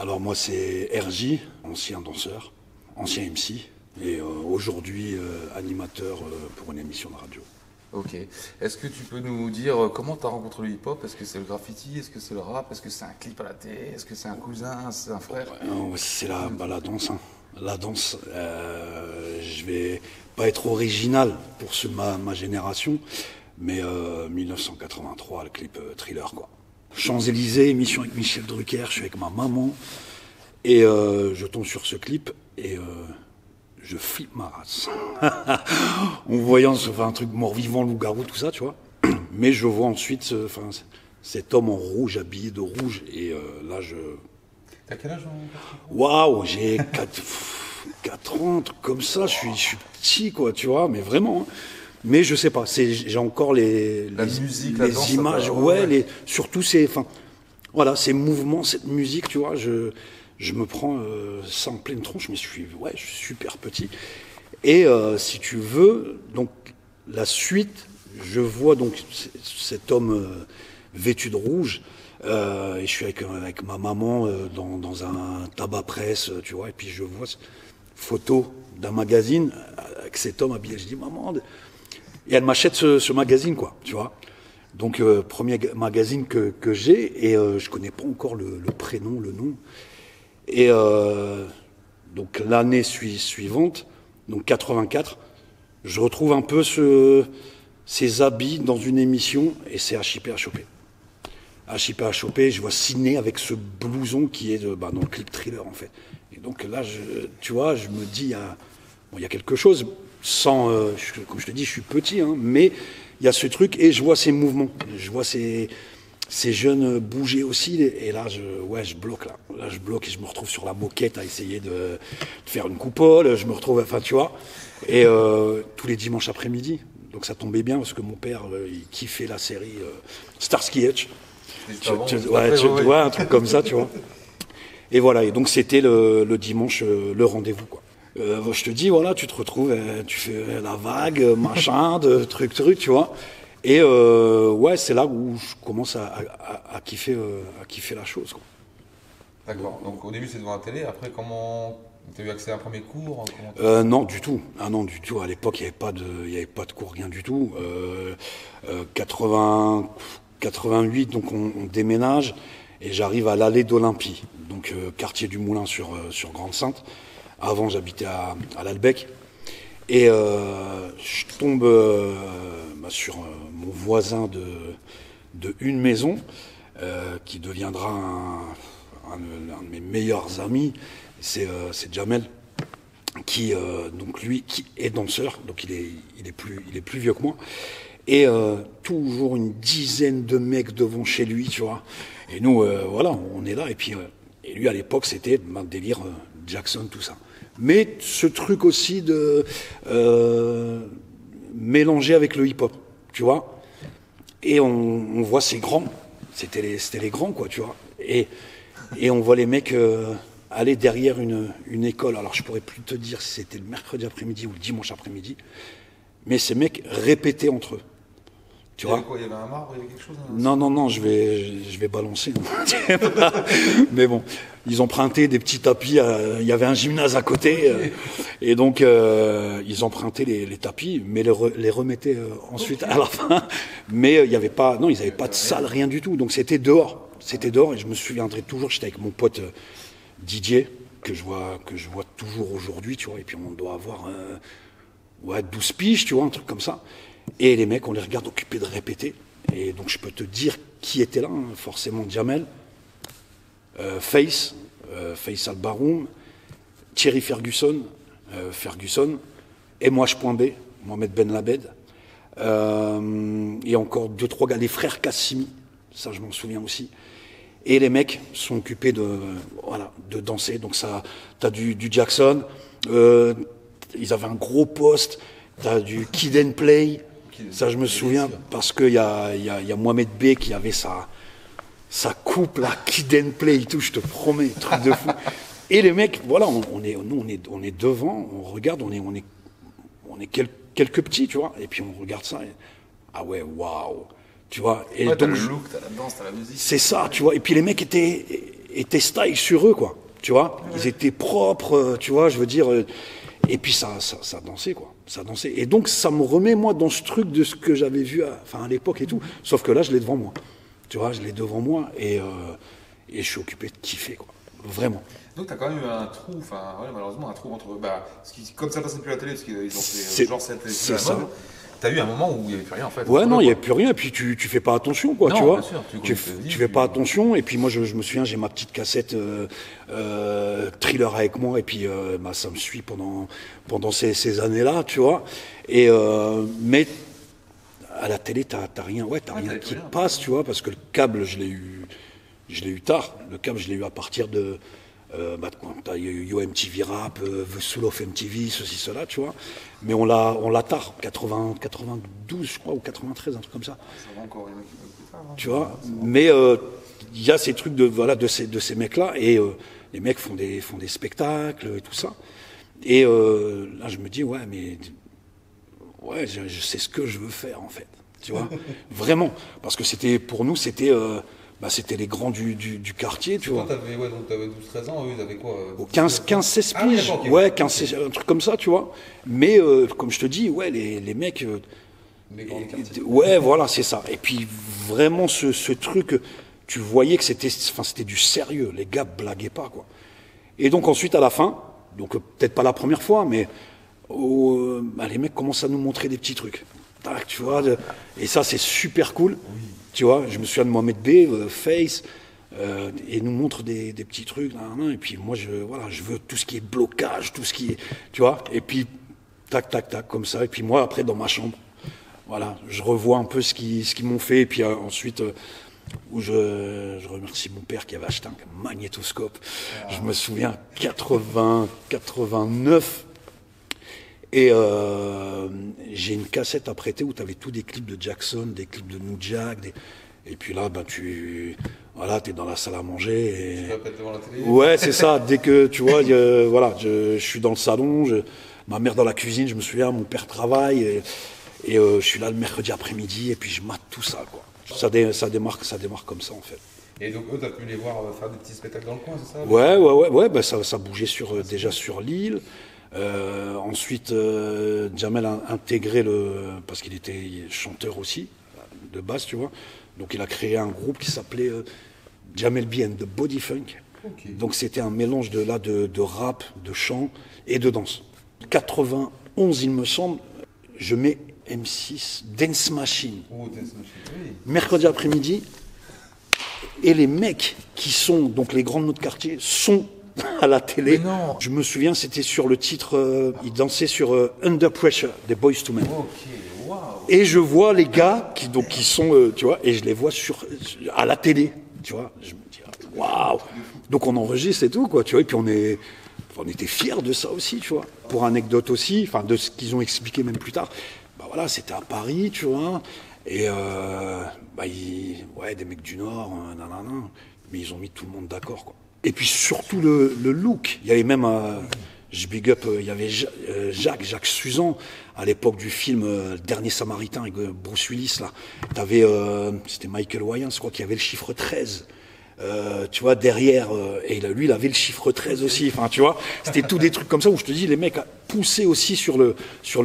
Alors moi c'est RJ, ancien danseur, ancien MC et aujourd'hui animateur pour une émission de radio. Ok. Est-ce que tu peux nous dire comment tu as rencontré le hip-hop? Est-ce que c'est le graffiti? Est-ce que c'est le rap? Est-ce que c'est un clip à la télé? Est-ce que c'est un cousin? C'est un frère? C'est la danse. Hein. La danse, je vais pas être original pour ma génération, mais 1983, le clip Thriller, quoi. Champs-Élysées, émission avec Michel Drucker, je suis avec ma maman, et je tombe sur ce clip, et je flippe ma race. En voyant un truc mort-vivant, loup-garou, tout ça, tu vois. Mais je vois ensuite cet homme en rouge, habillé de rouge, et là, T'as quel âge Waouh, j'ai 4 ans, un truc comme ça, je suis petit, quoi, tu vois, mais vraiment. Hein. Mais je sais pas, j'ai encore musique, la danse, images, surtout ces mouvements, cette musique, tu vois, je me prends ça en pleine tronche, mais je suis super petit. Et si tu veux, donc la suite, je vois donc cet homme vêtu de rouge. Et je suis avec ma maman dans un tabac presse, tu vois, et puis je vois cette photo d'un magazine avec cet homme habillé. Je dis maman, et elle m'achète ce magazine, quoi, tu vois. Donc premier magazine que j'ai, et je connais pas encore le prénom, le nom. Et donc l'année suivante, donc 84, je retrouve un peu ces habits dans une émission, et c'est HIP HOP. HIP HOP, je vois Sidney avec ce blouson qui est dans le clip Thriller, en fait. Et donc là, tu vois, je me dis, il y a quelque chose, comme je te dis, je suis petit, hein, mais il y a ce truc, et je vois ces mouvements, je vois ces jeunes bouger aussi, et là, je bloque, là. Là, je bloque, et je me retrouve sur la moquette à essayer de faire une coupole, je me retrouve, enfin, tu vois, et tous les dimanches après-midi. Donc ça tombait bien, parce que mon père, il kiffait la série Starsky Hutch. Tu vois, un truc comme ça, tu vois. Et voilà, et donc c'était le dimanche, le rendez-vous, quoi. Je te dis, voilà, tu te retrouves, tu fais la vague, machin, de truc, tu vois. Et c'est là où je commence à kiffer la chose, quoi. D'accord, donc au début c'est devant la télé, après comment tu as eu accès à un premier cours? Non, du tout. Ah non, du tout. À l'époque, il n'y avait pas de cours, rien du tout. 88, donc on déménage et j'arrive à l'allée d'Olympie, donc quartier du Moulin sur Grande-Sainte. Avant, j'habitais à l'Albec et je tombe sur mon voisin de une maison qui deviendra un de mes meilleurs amis. C'est Jamel qui donc lui qui est danseur, donc il est plus vieux que moi. Et toujours une dizaine de mecs devant chez lui, tu vois. Et nous, on est là. Et puis, et lui, à l'époque, c'était un délire Jackson, tout ça. Mais ce truc aussi de mélanger avec le hip-hop, tu vois. Et on voit ces grands. C'était les grands, quoi, tu vois. Et on voit les mecs aller derrière une école. Alors, je pourrais plus te dire si c'était le mercredi après-midi ou le dimanche après-midi. Mais ces mecs répétaient entre eux. Tu vois quoi, il y avait un marbre, il y avait quelque chose? Non, je vais balancer. Mais bon, ils ont emprunté des petits tapis, il y avait un gymnase à côté, et donc ils empruntaient les tapis, mais les remettaient ensuite à la fin. Mais il n'y avait pas, non, ils n'avaient pas de salle, rien du tout, donc c'était dehors. C'était dehors, et je me souviendrai toujours, j'étais avec mon pote Didier, que je vois toujours aujourd'hui, tu vois, et puis on doit avoir 12 piges, tu vois, un truc comme ça. Et les mecs, on les regarde occupés de répéter. Et donc je peux te dire qui était là, hein. Forcément Jamel, Faisal Baroum, Thierry Ferguson, et Mohamed Ben Labed, et encore 2-3 gars, les frères Kassimi, ça je m'en souviens aussi. Et les mecs sont occupés de danser. Donc ça, t'as du Jackson, ils avaient un gros poste, t'as du Kid and Play. Ça, je me souviens, parce qu'il y a Mohamed B qui avait sa coupe, là, Kid and Play et tout, je te promets, truc de fou. Et les mecs, voilà, on est devant, on regarde, on est quelques petits, tu vois, et puis on regarde ça, et, ah ouais, waouh, tu vois. Et ouais, donc, t'as le look, t'as la danse, t'as la musique. c'est ça, tu vois, et puis les mecs étaient étaient style sur eux, quoi. Tu vois, ils étaient propres, tu vois, je veux dire. Et puis ça dansait, quoi. Ça dansait. Et donc ça me remet, moi, dans ce truc de ce que j'avais vu à l'époque et tout. Sauf que là, je l'ai devant moi. Tu vois, je l'ai devant moi et je suis occupé de kiffer, quoi. Vraiment. Donc tu as quand même eu un trou, malheureusement un trou entre... comme ça passait plus à la télé, parce qu'ils ont fait genre cette la mode, tu as eu un moment où il n'y avait plus rien en fait. Ouais, non, il n'y avait plus rien, et puis tu fais pas attention, quoi, tu vois. Bien sûr, tu fais pas attention, et puis moi je me souviens, j'ai ma petite cassette Thriller avec moi, et puis ça me suit pendant ces années-là, tu vois. Et mais à la télé, t'as rien, t'as rien qui passe, tu vois, parce que le câble, je l'ai eu tard. Le câble, je l'ai eu à partir de... t'as eu Yo MTV Rap, The Soul of MTV, ceci, cela, tu vois. Mais on l'a tard, 92, je crois, ou 93, un truc comme ça. Ça va encore, il y en a qui veulent plus tard, hein. Tu vois. Mais il y a ces trucs de ces mecs-là, et les mecs font des spectacles et tout ça. Et là, je me dis, je sais ce que je veux faire, en fait. Tu vois. Vraiment. Parce que pour nous, c'était les grands du quartier, tu vois. Toi, t'avais 12-13 ans, eux, ils avaient quoi 15-16 piges, okay. Ouais, 15, un truc comme ça, tu vois. Mais, comme je te dis, les mecs... les grands quartiers. Ouais, voilà, c'est ça. Et puis, vraiment, ce truc, tu voyais que c'était du sérieux. Les gars blaguaient pas, quoi. Et donc, ensuite, à la fin, donc peut-être pas la première fois, mais les mecs commencent à nous montrer des petits trucs. Tac, tu vois, et ça, c'est super cool. Oui. Tu vois, je me souviens de Mohamed B, Face, et nous montre des petits trucs, et puis moi, je veux tout ce qui est blocage, tout ce qui est, tu vois, et puis, tac, tac, tac, comme ça, et puis moi, après, dans ma chambre, voilà, je revois un peu ce qu'ils m'ont fait, et puis ensuite, où je remercie mon père qui avait acheté un magnétoscope, je me souviens, 89, et j'ai une cassette à prêter où tu avais tous des clips de Jackson, des clips de New Jack, et puis là, t'es dans la salle à manger. Tu vas devant la télé. Ouais, c'est ça. Dès que, tu vois, je suis dans le salon, ma mère dans la cuisine, je me souviens, mon père travaille, et je suis là le mercredi après-midi, et puis je mate tout ça, quoi. Ça démarre comme ça, en fait. Et donc eux, tu as pu les voir faire des petits spectacles dans le coin, c'est ça? Ouais, ça bougeait déjà sur l'île. Ensuite, Jamel a intégré parce qu'il était chanteur aussi, de base, tu vois. Donc il a créé un groupe qui s'appelait Jamel B and the Body Funk. Okay. Donc c'était un mélange de rap, de chant et de danse. 91, il me semble, je mets M6, Dance Machine. Oh, Dance Machine, oui. Mercredi après-midi. Et les mecs qui sont, donc les grands de notre quartier, sont à la télé. Je me souviens, c'était sur le titre, ils dansaient sur Under Pressure des Boyz II Men. Okay, wow. Et je vois les gars qui sont, tu vois, et je les vois à la télé, tu vois. Je me dis, waouh. Donc on enregistre et tout, quoi, tu vois. Et puis on était fiers de ça aussi, tu vois. Pour anecdote aussi, de ce qu'ils ont expliqué même plus tard. C'était à Paris, tu vois. Et des mecs du Nord, mais ils ont mis tout le monde d'accord, quoi. Et puis surtout le look. Il y avait même, je big up, il y avait Jacques Suzan, à l'époque du film Dernier Samaritain avec Bruce Willis, là. T'avais, c'était Michael Wayans, je crois, qui avait le chiffre 13. Tu vois, derrière, et lui, il avait le chiffre 13 aussi, tu vois. C'était tous des trucs comme ça où je te dis, les mecs poussaient aussi sur le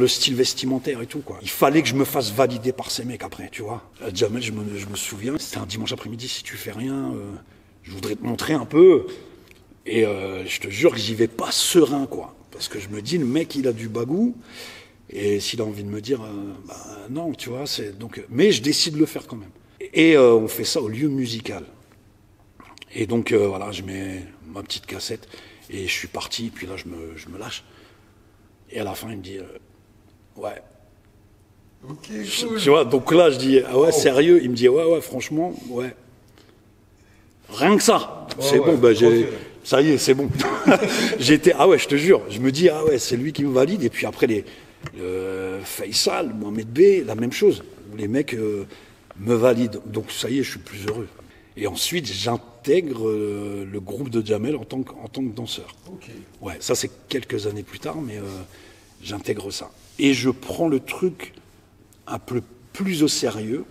style vestimentaire et tout, quoi. Il fallait que je me fasse valider par ces mecs après, tu vois. Jamel, je me souviens, c'était un dimanche après-midi, si tu fais rien, je voudrais te montrer un peu. Et je te jure que j'y vais pas serein, quoi. Parce que je me dis, le mec, il a du bagou. Et s'il a envie de me dire, non, tu vois, mais je décide de le faire quand même. Et on fait ça au lieu musical. Et donc, je mets ma petite cassette et je suis parti. Puis là, je me lâche. Et à la fin, il me dit, ouais. Ok, cool. Tu vois, donc là, je dis, ah ouais, sérieux? Il me dit, ouais, franchement, ouais. Rien que ça. C'est bon, ça y est, c'est bon. Je te jure. Je me dis, ah ouais, c'est lui qui me valide. Et puis après, Faisal, Mohamed B, la même chose. Les mecs me valident. Donc ça y est, je suis plus heureux. Et ensuite, j'intègre le groupe de Jamel en tant que danseur. Okay. Ouais, ça c'est quelques années plus tard, mais j'intègre ça. Et je prends le truc un peu plus au sérieux,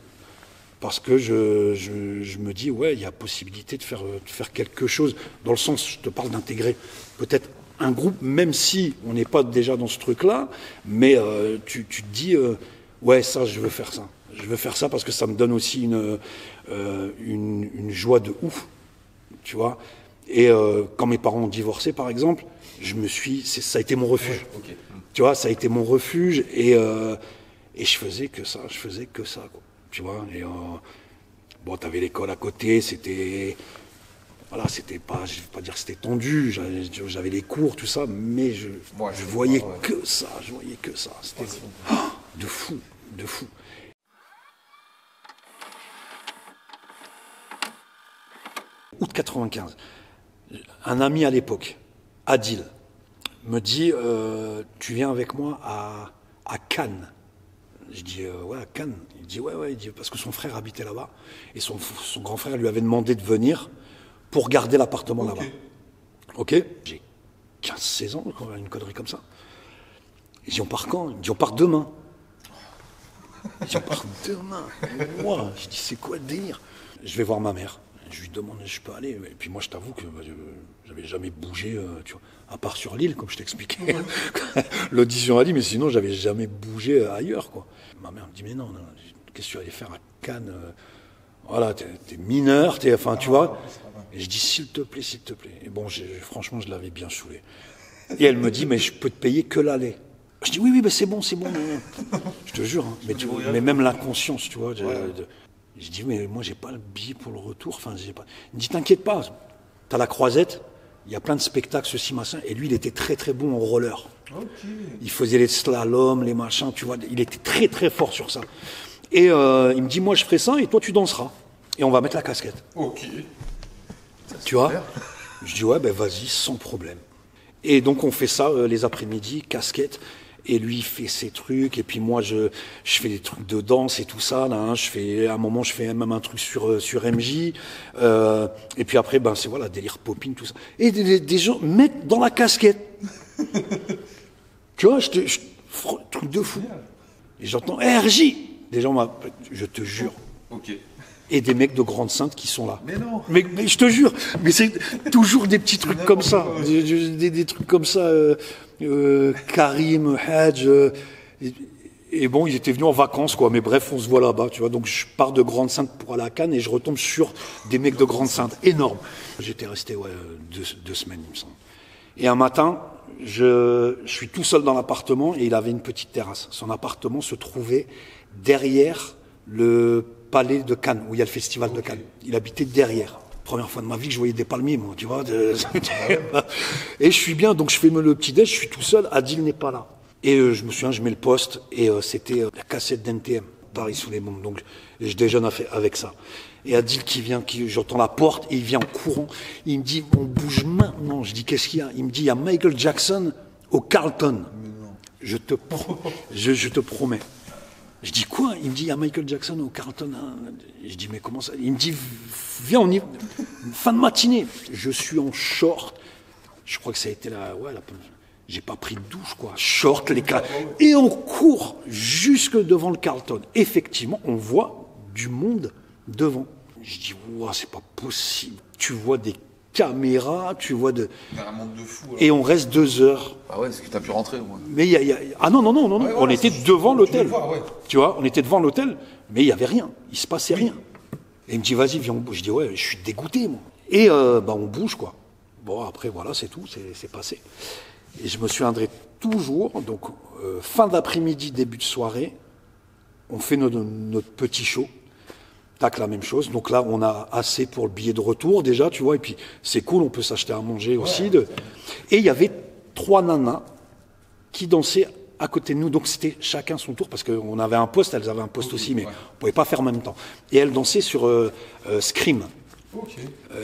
Parce que je me dis, ouais, il y a possibilité de faire quelque chose, dans le sens, je te parle d'intégrer peut-être un groupe, même si on n'est pas déjà dans ce truc-là, mais tu te dis, ouais, ça, je veux faire ça. Je veux faire ça parce que ça me donne aussi une joie de ouf, tu vois. Et quand mes parents ont divorcé, par exemple, ça a été mon refuge. Ouais, okay. Tu vois, ça a été mon refuge et je faisais que ça, quoi. Tu vois, et bon, t'avais l'école à côté, voilà, c'était pas, je vais pas dire que c'était tendu, j'avais les cours, tout ça, mais je voyais que ça, c'était de fou. Août 95, un ami à l'époque, Adil, me dit, tu viens avec moi à Cannes. Je dis, ouais, à Cannes. Il dit, ouais, il dit, parce que son frère habitait là-bas. Et son grand frère lui avait demandé de venir pour garder l'appartement là-bas. Ok. J'ai 15-16 ans, une connerie comme ça. Ils disent, on part quand? Ils disent, on part demain. Ils disent, on part demain. Moi, je dis, c'est quoi le délire? Je vais voir ma mère. Je lui demande si je peux aller. Et puis moi, je t'avoue que j'avais jamais bougé, tu vois, à part sur l'île, comme je t'expliquais. L'audition a dit, mais sinon, j'avais jamais bougé ailleurs, quoi. Ma mère me dit, mais non, qu'est-ce que tu vas aller faire à Cannes? Voilà, t'es mineur, enfin, tu vois. Et je dis, s'il te plaît. Et bon, franchement, je l'avais bien saoulé. Et elle me dit, mais je peux te payer que l'aller. Je dis, oui, mais c'est bon. Je te jure, hein, mais même l'inconscience, tu vois. Je dis, mais moi, j'ai pas le billet pour le retour. Enfin, j'ai pas. Il me dit, t'inquiète pas, t'as la Croisette, il y a plein de spectacles, ceci, machin. Et lui, il était très, très bon en roller. Okay. Il faisait les slaloms, les machins, tu vois. Il était très, très fort sur ça. Et il me dit, moi, je ferai ça et toi, tu danseras. Et on va mettre la casquette. Ok. Tu vois? Je dis, ouais, ben vas-y, sans problème. Et donc, on fait ça les après-midi, casquette. Et lui, il fait ses trucs, et puis moi, je fais des trucs de danse et tout ça. Là, hein. À un moment, je fais même un truc sur MJ. Et puis après, ben c'est voilà, délire popine, tout ça. Et des gens mettent dans la casquette. Tu vois, truc de fou. Et j'entends RJ. Des gens, je te jure. Ok. Et des mecs de Grande Sainte qui sont là. Mais non. Mais je te jure, mais c'est toujours des petits trucs comme ça, des trucs comme ça. Karim, Hadj, et bon, ils étaient venus en vacances, quoi. Mais bref, on se voit là-bas, tu vois. Donc je pars de Grande Sainte pour aller à Cannes et je retombe sur des mecs de Grande Sainte, énormes. J'étais resté 2 semaines, il me semble. Et un matin, je suis tout seul dans l'appartement et il avait une petite terrasse. Son appartement se trouvait derrière le palais de Cannes, où il y a le festival de Cannes. Il habitait derrière. Première fois de ma vie que je voyais des palmiers, moi, tu vois. Et je suis bien, donc je fais le petit-déj, je suis tout seul, Adil n'est pas là. Et je me souviens, je mets le poste, et c'était la cassette d'NTM, Paris sous les bombes. Donc je déjeune avec ça. Et Adil qui vient, j'entends la porte, et il vient en courant. Il me dit, on bouge maintenant. Je dis, qu'est-ce qu'il y a? Il me dit, il y a Michael Jackson au Carlton. Je te promets. Je dis quoi? Il me dit, il y a Michael Jackson au Carlton. Je dis, mais comment ça? Il me dit, viens, on y va. Fin de matinée. Je suis en short. Je crois que ça a été j'ai pas pris de douche, quoi. Short, et on court jusque devant le Carlton. Effectivement, on voit du monde devant. Je dis, ouah, c'est pas possible. Tu vois des caméras, tu vois un monde de fou. Alors. Et on reste 2 heures. Ah ouais, est-ce que tu as pu rentrer au moins? Mais ah non, ouais, on était devant l'hôtel. Ouais. Tu vois, on était devant l'hôtel, mais il y avait rien, il se passait rien. Et il me dit, vas-y, viens, on bouge. Je dis, ouais, je suis dégoûté, moi. Et on bouge, quoi. Bon, après, voilà, c'est tout, c'est passé. Et je me souviendrai toujours, donc fin d'après-midi, début de soirée, on fait notre petit show. Tac, la même chose. Donc là, on a assez pour le billet de retour déjà, tu vois. Et puis, c'est cool, on peut s'acheter à manger aussi. Et il y avait 3 nanas qui dansaient à côté de nous. Donc c'était chacun son tour, parce qu'on avait un poste, elles avaient un poste aussi, mais on ne pouvait pas faire en même temps. Et elles dansaient sur Scream,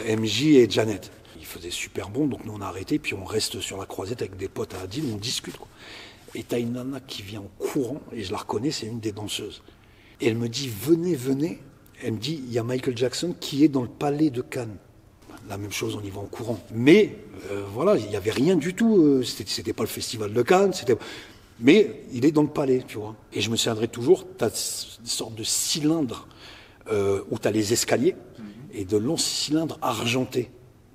MJ et Janet. Il faisait super bon, donc nous on a arrêté, puis on reste sur la croisette avec des potes à Adil, on discute, quoi. Et t'as une nana qui vient en courant, et je la reconnais, c'est une des danseuses. Et elle me dit, venez. Elle me dit, il y a Michael Jackson qui est dans le palais de Cannes. La même chose, on y va en courant. Mais voilà, il n'y avait rien du tout. C'était pas le festival de Cannes. Mais il est dans le palais, tu vois. Et je me souviendrai toujours, tu as une sorte de cylindre où tu as les escaliers, et de longs cylindres argentés,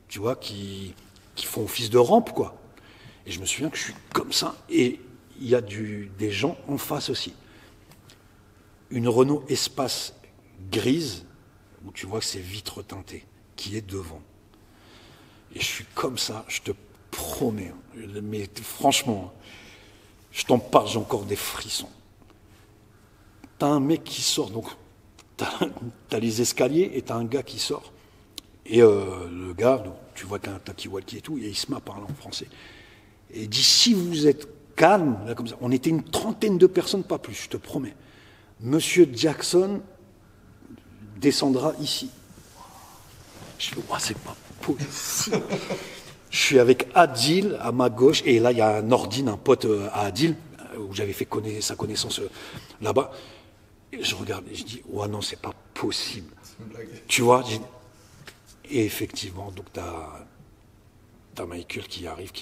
tu vois, qui font office de rampe, quoi. Et je me souviens que je suis comme ça, et il y a des gens en face aussi. Une Renault Espace grise, où tu vois que c'est vitre teintée, qui est devant. Et je suis comme ça, je te promets, mais franchement, je t'en parle, j'ai encore des frissons. T'as un mec qui sort, donc t'as les escaliers et t'as un gars qui sort. Et le gars, donc, tu vois qu'il y a un talkie-walkie et tout, et il se met à parler en français. Et il dit, si vous êtes calme, là comme ça, on était une trentaine de personnes, pas plus, je te promets. Monsieur Jackson descendra ici. Je dis, oh, c'est pas possible. Je suis avec Adil à ma gauche, et là il y a Nordine, un pote à Adil, où j'avais fait sa connaissance là-bas. Et je regarde et je dis, ouais, non, c'est pas possible. Tu vois, et effectivement, donc t'as Michael qui arrive,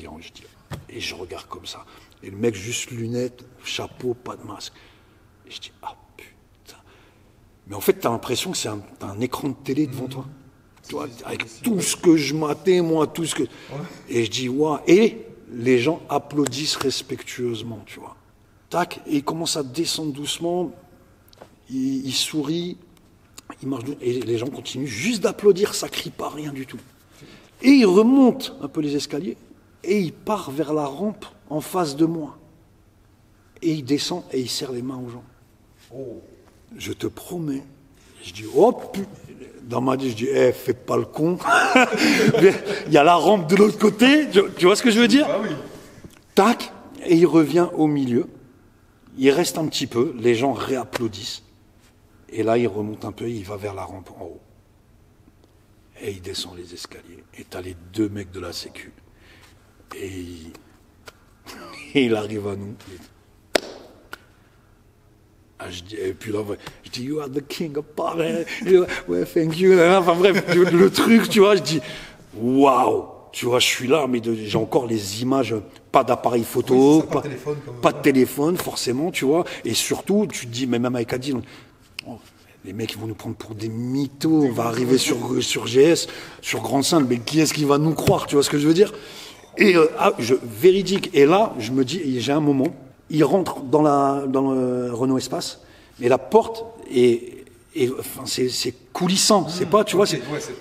et je regarde comme ça. Et le mec, juste lunettes, chapeau, pas de masque. Et je dis, ah putain. Mais en fait, t'as l'impression que t'as un écran de télé devant toi. Tu vois, avec tout ce que je matais, moi, tout ce que. Et je dis, waouh. Et les gens applaudissent respectueusement, tu vois. Tac, et il commence à descendre doucement. Il sourit, il marche, et les gens continuent juste d'applaudir, ça crie pas, rien du tout. Et il remonte un peu les escaliers, et il part vers la rampe en face de moi. Et il descend et il serre les mains aux gens. Oh. Je te promets. Je dis, oh putain. Dans ma tête, je dis, fais pas le con. Il y a la rampe de l'autre côté, tu vois ce que je veux dire? Ah oui. Tac, et il revient au milieu. Il reste un petit peu, les gens réapplaudissent. Et là, il remonte un peu, il va vers la rampe en haut. Et il descend les escaliers. Et t'as les deux mecs de la sécu. Et il arrive à nous. Et puis là, je dis, you are the king of pop. Ouais, thank you. Enfin bref, le truc, tu vois, je dis, waouh. Tu vois, je suis là, mais j'ai encore les images, pas d'appareil photo, oui, pas de téléphone, forcément, tu vois. Et surtout, tu te dis, mais même avec Adil, les mecs, ils vont nous prendre pour des mythos, on va arriver sur GS, sur Grande Sainte, mais qui est-ce qui va nous croire, tu vois ce que je veux dire? Et véridique. Et là, je me dis, j'ai un moment, il rentre dans le Renault Espace, mais la porte enfin, c'est coulissant, c'est pas, tu vois,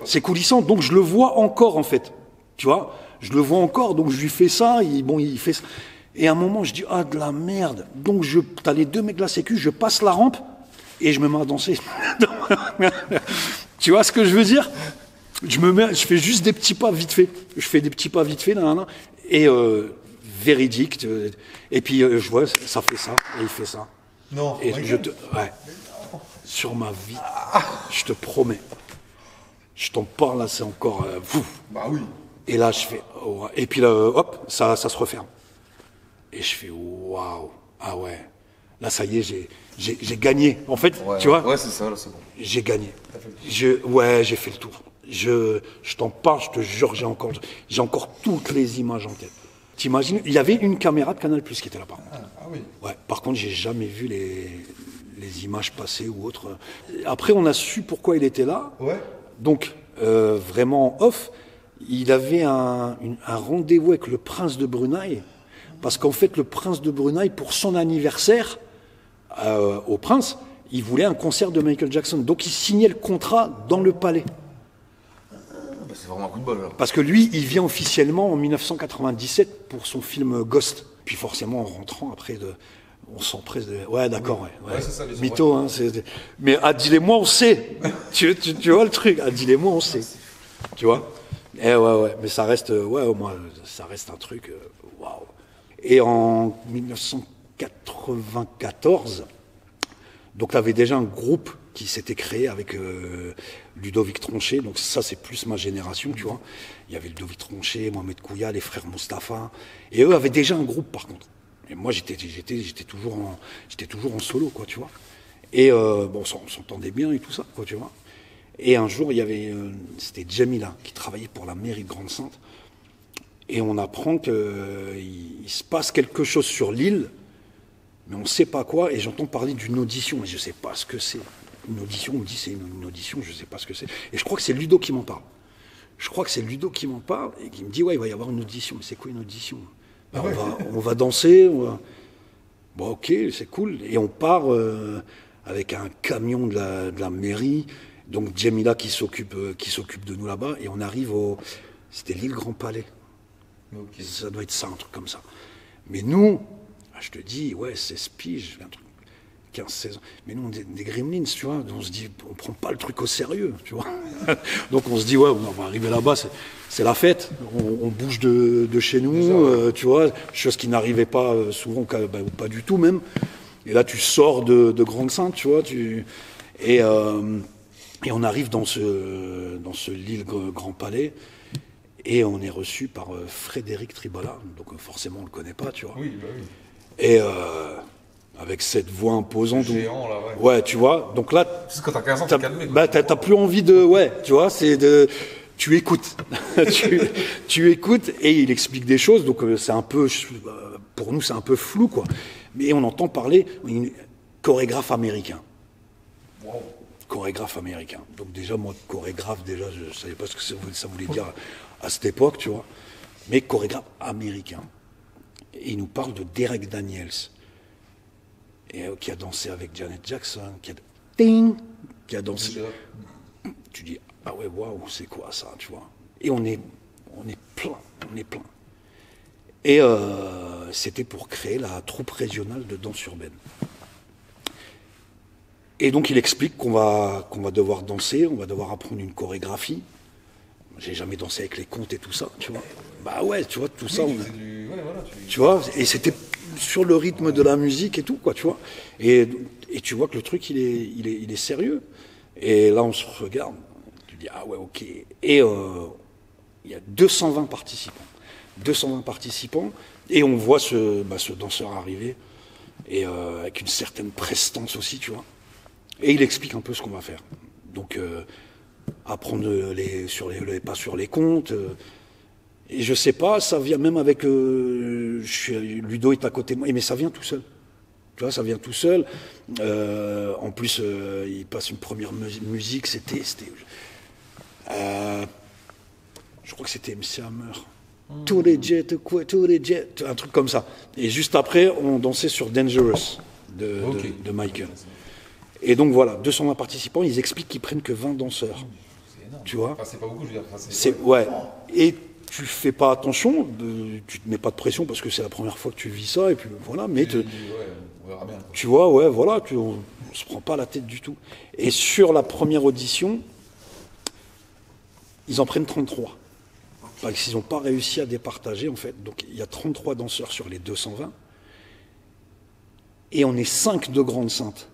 c'est coulissant, donc je le vois encore, en fait. Tu vois, je le vois encore, donc je lui fais ça, il fait ça. Et à un moment, je dis, ah, de la merde. Donc, t'as les deux mecs de la sécu, je passe la rampe et je me mets à danser. Tu vois ce que je veux dire? Je fais juste des petits pas vite fait. Je fais des petits pas vite fait, là, et véridique. Et puis, je vois, ça fait ça, et il fait ça. Non, et ouais, sur ma vie, je te promets. Je t'en parle, là, c'est encore... Bah oui. Et là, je fais... Oh, et puis là, hop, ça se referme. Et je fais, waouh, ah ouais. Là, ça y est, j'ai gagné. En fait, tu vois. Ouais, c'est ça, là, c'est bon. J'ai gagné. Ouais, j'ai fait le tour. Je t'en parle, je te jure, j'ai encore toutes les images en tête. T'imagines, il y avait une caméra de Canal+ qui était là, par contre. Ah oui. Ouais, par contre, j'ai jamais vu les images passer ou autre. Après, on a su pourquoi il était là. Ouais. Donc, vraiment off, il avait un rendez-vous avec le prince de Brunei, parce qu'en fait, le prince de Brunei, pour son anniversaire, au prince, il voulait un concert de Michael Jackson. Donc, il signait le contrat dans le palais. Bah, c'est vraiment un coup de bol, alors. Parce que lui, il vient officiellement en 1997 pour son film Ghost. Puis forcément, en rentrant après, on s'empresse de... Ouais, d'accord, ouais. Ouais, c'est ça, mytho, hein. Mais Adil et moi, on sait. tu vois le truc? Adil et moi, on sait. Tu vois? Ouais. Mais ça reste... Ouais, au moins, ça reste un truc... Waouh. Et en 1994, donc, tu avais déjà un groupe qui s'était créé avec Ludovic Tronchet. Donc ça, c'est plus ma génération, tu vois. Il y avait Ludovic Tronchet, Mohamed Kouya, les frères Mustapha. Et eux avaient déjà un groupe, par contre. Et moi, j'étais toujours en solo, quoi, tu vois. Et bon, on s'entendait bien et tout ça, quoi, tu vois. Et un jour, il y avait, c'était Jamila qui travaillait pour la mairie de Grande-Sainte. Et on apprend qu'il se passe quelque chose sur l'île, mais on ne sait pas quoi. Et j'entends parler d'une audition, et je ne sais pas ce que c'est. une audition, on me dit c'est une audition, je sais pas ce que c'est. Et je crois que c'est Ludo qui m'en parle. Je crois que c'est Ludo qui m'en parle et qui me dit ouais, il va y avoir une audition. Mais c'est quoi une audition? Ben, on va danser. Bon, ok, c'est cool. Et on part avec un camion de la mairie. Donc Djemila qui s'occupe de nous là-bas. Et on arrive c'était l'île Grand Palais. Ok. Ça doit être ça, un truc comme ça. Mais nous, je te dis, ouais, 16 piges, un truc, 15, 16 ans. Mais nous, on est des gremlins, tu vois. On se dit, on prend pas le truc au sérieux, tu vois. Donc on se dit, ouais, on va arriver là-bas, c'est la fête. On bouge de chez nous, tu vois. Chose qui n'arrivait pas souvent, ou pas du tout même. Et là, tu sors de Grande-Sainte, tu vois. Et on arrive dans ce Lille Grand Palais. Et on est reçu par Frédéric Tribola, donc forcément on le connaît pas, tu vois. Oui, bah oui. Et avec cette voix imposante. Géant, là, ouais. Ouais, tu vois. Donc là, Parce que quand t'as 15 ans, t'es calmé. bah, t'as plus envie ouais, tu vois, tu écoutes. tu écoutes et il explique des choses, donc c'est un peu, pour nous c'est un peu flou, quoi. Mais on entend parler chorégraphe américain. Wow. Chorégraphe américain. Donc déjà, moi, chorégraphe, déjà, je savais pas ce que ça voulait dire à cette époque, tu vois. Mais chorégraphe américain. Et il nous parle de Derek Daniels, qui a dansé avec Janet Jackson, qui a dansé. Tu dis, ah ouais, waouh, c'est quoi ça, tu vois. Et on est plein. Et c'était pour créer la troupe régionale de danse urbaine. Et donc il explique qu'on va devoir danser, on va devoir apprendre une chorégraphie. J'ai jamais dansé avec les contes et tout ça, tu vois. Bah ouais, tu vois, tout ça. Tu vois, et c'était sur le rythme de la musique et tout, quoi, tu vois. Et tu vois que le truc, il est sérieux. Et là, on se regarde, tu dis, ah ouais, ok. Et il y a 220 participants. 220 participants, et on voit ce danseur arriver, et avec une certaine prestance aussi, tu vois. Et il explique un peu ce qu'on va faire. Donc, apprendre pas sur les comptes. Et je sais pas, ça vient même avec... Ludo est à côté de moi, mais ça vient tout seul. Tu vois, ça vient tout seul. En plus, il passe une première musique, c'était je crois que c'était MC Hammer. Tous les jets, un truc comme ça. Et juste après, on dansait sur Dangerous de Michael. Et donc voilà, 220 participants, ils expliquent qu'ils prennent que 20 danseurs. C'est énorme. Tu vois, enfin, c'est pas beaucoup, je veux dire. Enfin, ouais. Et tu fais pas attention, tu te mets pas de pression parce que c'est la première fois que tu vis ça, et puis voilà, mais on verra bien. tu vois, ouais, voilà, on se prend pas la tête du tout. Et sur la première audition, ils en prennent 33. Parce qu'ils n'ont pas réussi à départager, en fait. Donc il y a 33 danseurs sur les 220. Et on est 5 de Grande-Sainte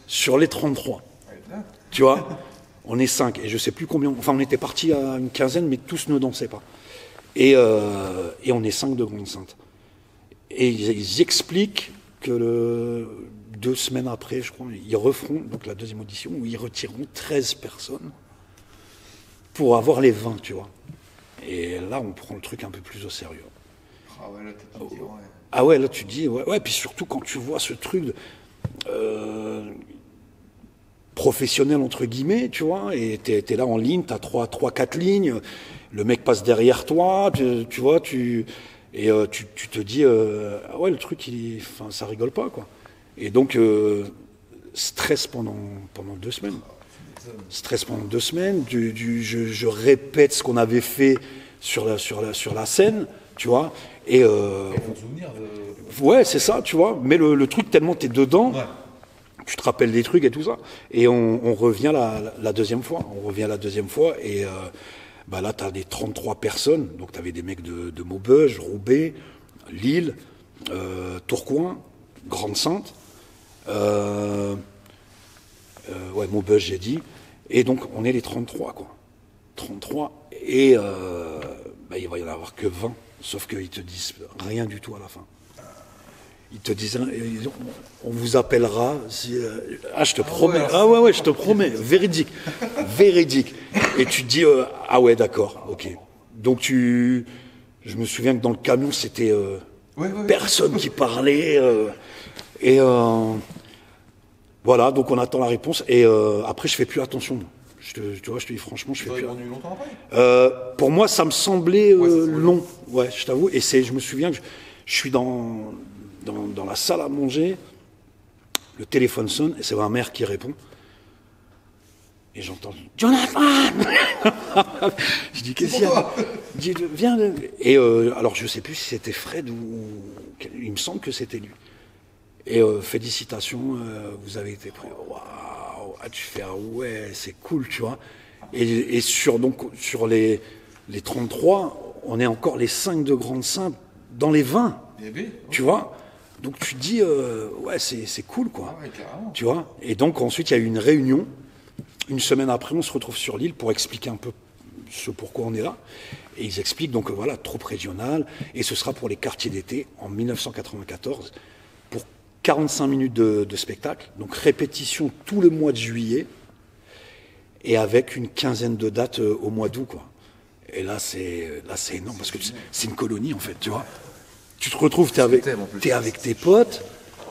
sur les 33. Tu vois, on est 5. Et je sais plus combien. Enfin, on était partis à une quinzaine, mais tous ne dansaient pas. Et on est 5 de Grande-Sainte. Et ils expliquent que 2 semaines après, je crois, ils referont donc la deuxième audition où ils retireront 13 personnes pour avoir les 20, tu vois. Et là, on prend le truc un peu plus au sérieux. Ah ouais, là, t'as tout dit, ouais. Ah ouais, là, tu te dis, ouais, puis surtout quand tu vois ce truc professionnel, entre guillemets, tu vois, et t'es là en ligne, t'as 3-4 lignes, le mec passe derrière toi, tu vois, tu te dis, ah ouais, le truc, ça rigole pas, quoi. Et donc, stress pendant 2 semaines. Stress pendant 2 semaines, je répète ce qu'on avait fait sur la scène, tu vois, et ouais, c'est ça, tu vois, mais le truc, tellement t'es dedans, ouais. Tu te rappelles des trucs et tout ça, et on revient la deuxième fois, et là, t'as des 33 personnes, donc t'avais des mecs de Maubeuge, Roubaix, Lille, Tourcoing, Grande-Sainte, Maubeuge, j'ai dit. Et donc, on est les 33, quoi. 33, et il va y en avoir que 20, sauf qu'ils te disent rien du tout à la fin. Ils te disent, on vous appellera, je te promets, je te promets, véridique. Et tu te dis, ah ouais, d'accord, ok. Donc je me souviens que dans le camion, c'était personne qui parlait, Voilà, donc on attend la réponse. Et après, je fais plus attention. Tu vois, je te dis franchement, je fais plus. Répondu longtemps après Pour moi, ça me semblait c'est long. Ouais, je t'avoue. Et je me souviens que je suis dans la salle à manger, le téléphone sonne, et c'est ma mère qui répond. Et j'entends Jonathan. Je dis qu'est-ce qu'il y a? Je dis viens. Et alors je sais plus si c'était Fred ou il me semble que c'était lui. Et félicitations, vous avez été pris. Waouh, tu fais ouais, c'est cool, tu vois. Et sur les 33, on est encore les 5 de Grande Sainte dans les 20. Bébé, tu vois. Donc tu te dis ouais, c'est cool, quoi. Ah ouais, carrément. Tu vois. Et donc ensuite il y a eu une réunion. Une semaine après, on se retrouve sur l'île pour expliquer un peu ce pourquoi on est là. Et ils expliquent donc voilà, troupe régionale, et ce sera pour les quartiers d'été en 1994, pour 45 minutes de spectacle, donc répétition tout le mois de juillet, et avec une quinzaine de dates au mois d'août, quoi. Et là c'est énorme, parce que c'est une colonie, en fait, tu vois. Tu te retrouves, t'es avec tes potes,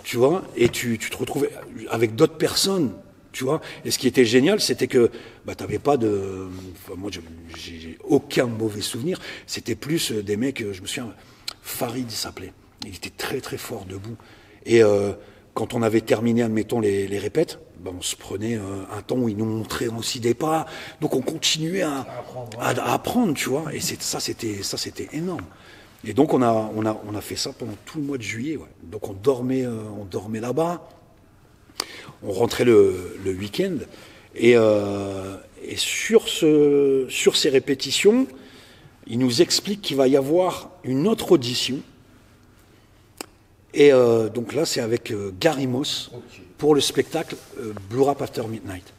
tu vois, et tu te retrouves avec d'autres personnes. Tu vois, et ce qui était génial, c'était que t'avais pas de... Enfin, moi, j'ai aucun mauvais souvenir. C'était plus des mecs, je me souviens, Farid, il s'appelait. Il était très, très fort debout. Et quand on avait terminé, admettons, les répètes, on se prenait un temps où ils nous montraient aussi des pas. Donc, on continuait à apprendre, tu vois. Et ça, c'était énorme. Et donc, on a fait ça pendant tout le mois de juillet. Ouais. Donc, on dormait là-bas. On rentrait le week-end et sur ces répétitions, il nous explique qu'il va y avoir une autre audition. Et donc là, c'est avec Gary Moss pour le spectacle Blue Rap After Midnight.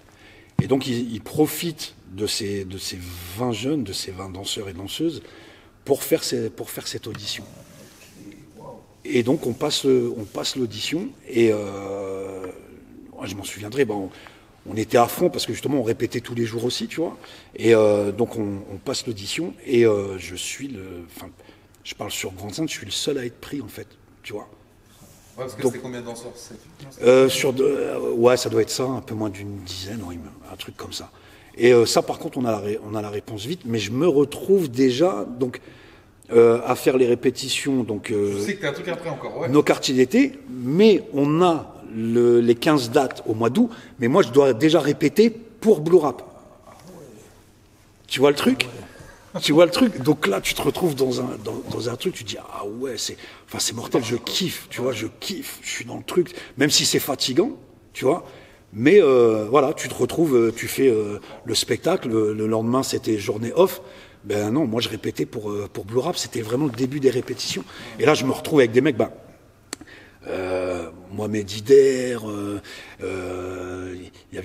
Et donc, il profite de ces 20 jeunes, de ces 20 danseurs et danseuses pour faire cette audition. Et donc, on passe l'audition et... je m'en souviendrai, on était à fond parce que justement on répétait tous les jours aussi, tu vois. Et donc on passe l'audition et je parle sur Grande Sainte, je suis le seul à être pris en fait, tu vois. Ouais, parce que Donc, c'est combien de danseurs? Ouais, ça doit être ça, un peu moins d'une dizaine, un truc comme ça. Et ça par contre on a la réponse vite, mais je me retrouve déjà donc à faire les répétitions, donc je sais que t'as un truc après encore, ouais. Nos quartiers d'été, mais on a les 15 dates au mois d'août, mais moi je dois déjà répéter pour Blue Rap. Tu vois le truc? Tu vois le truc? Donc là tu te retrouves dans un truc, tu te dis ah ouais, c'est mortel, je kiffe, tu vois, je kiffe, je suis dans le truc, même si c'est fatigant, tu vois. Mais voilà, tu te retrouves, tu fais le spectacle, le lendemain c'était journée off. Ben non, moi je répétais pour Blue Rap, c'était vraiment le début des répétitions. Et là je me retrouve avec des mecs, Mohamed Hider, il y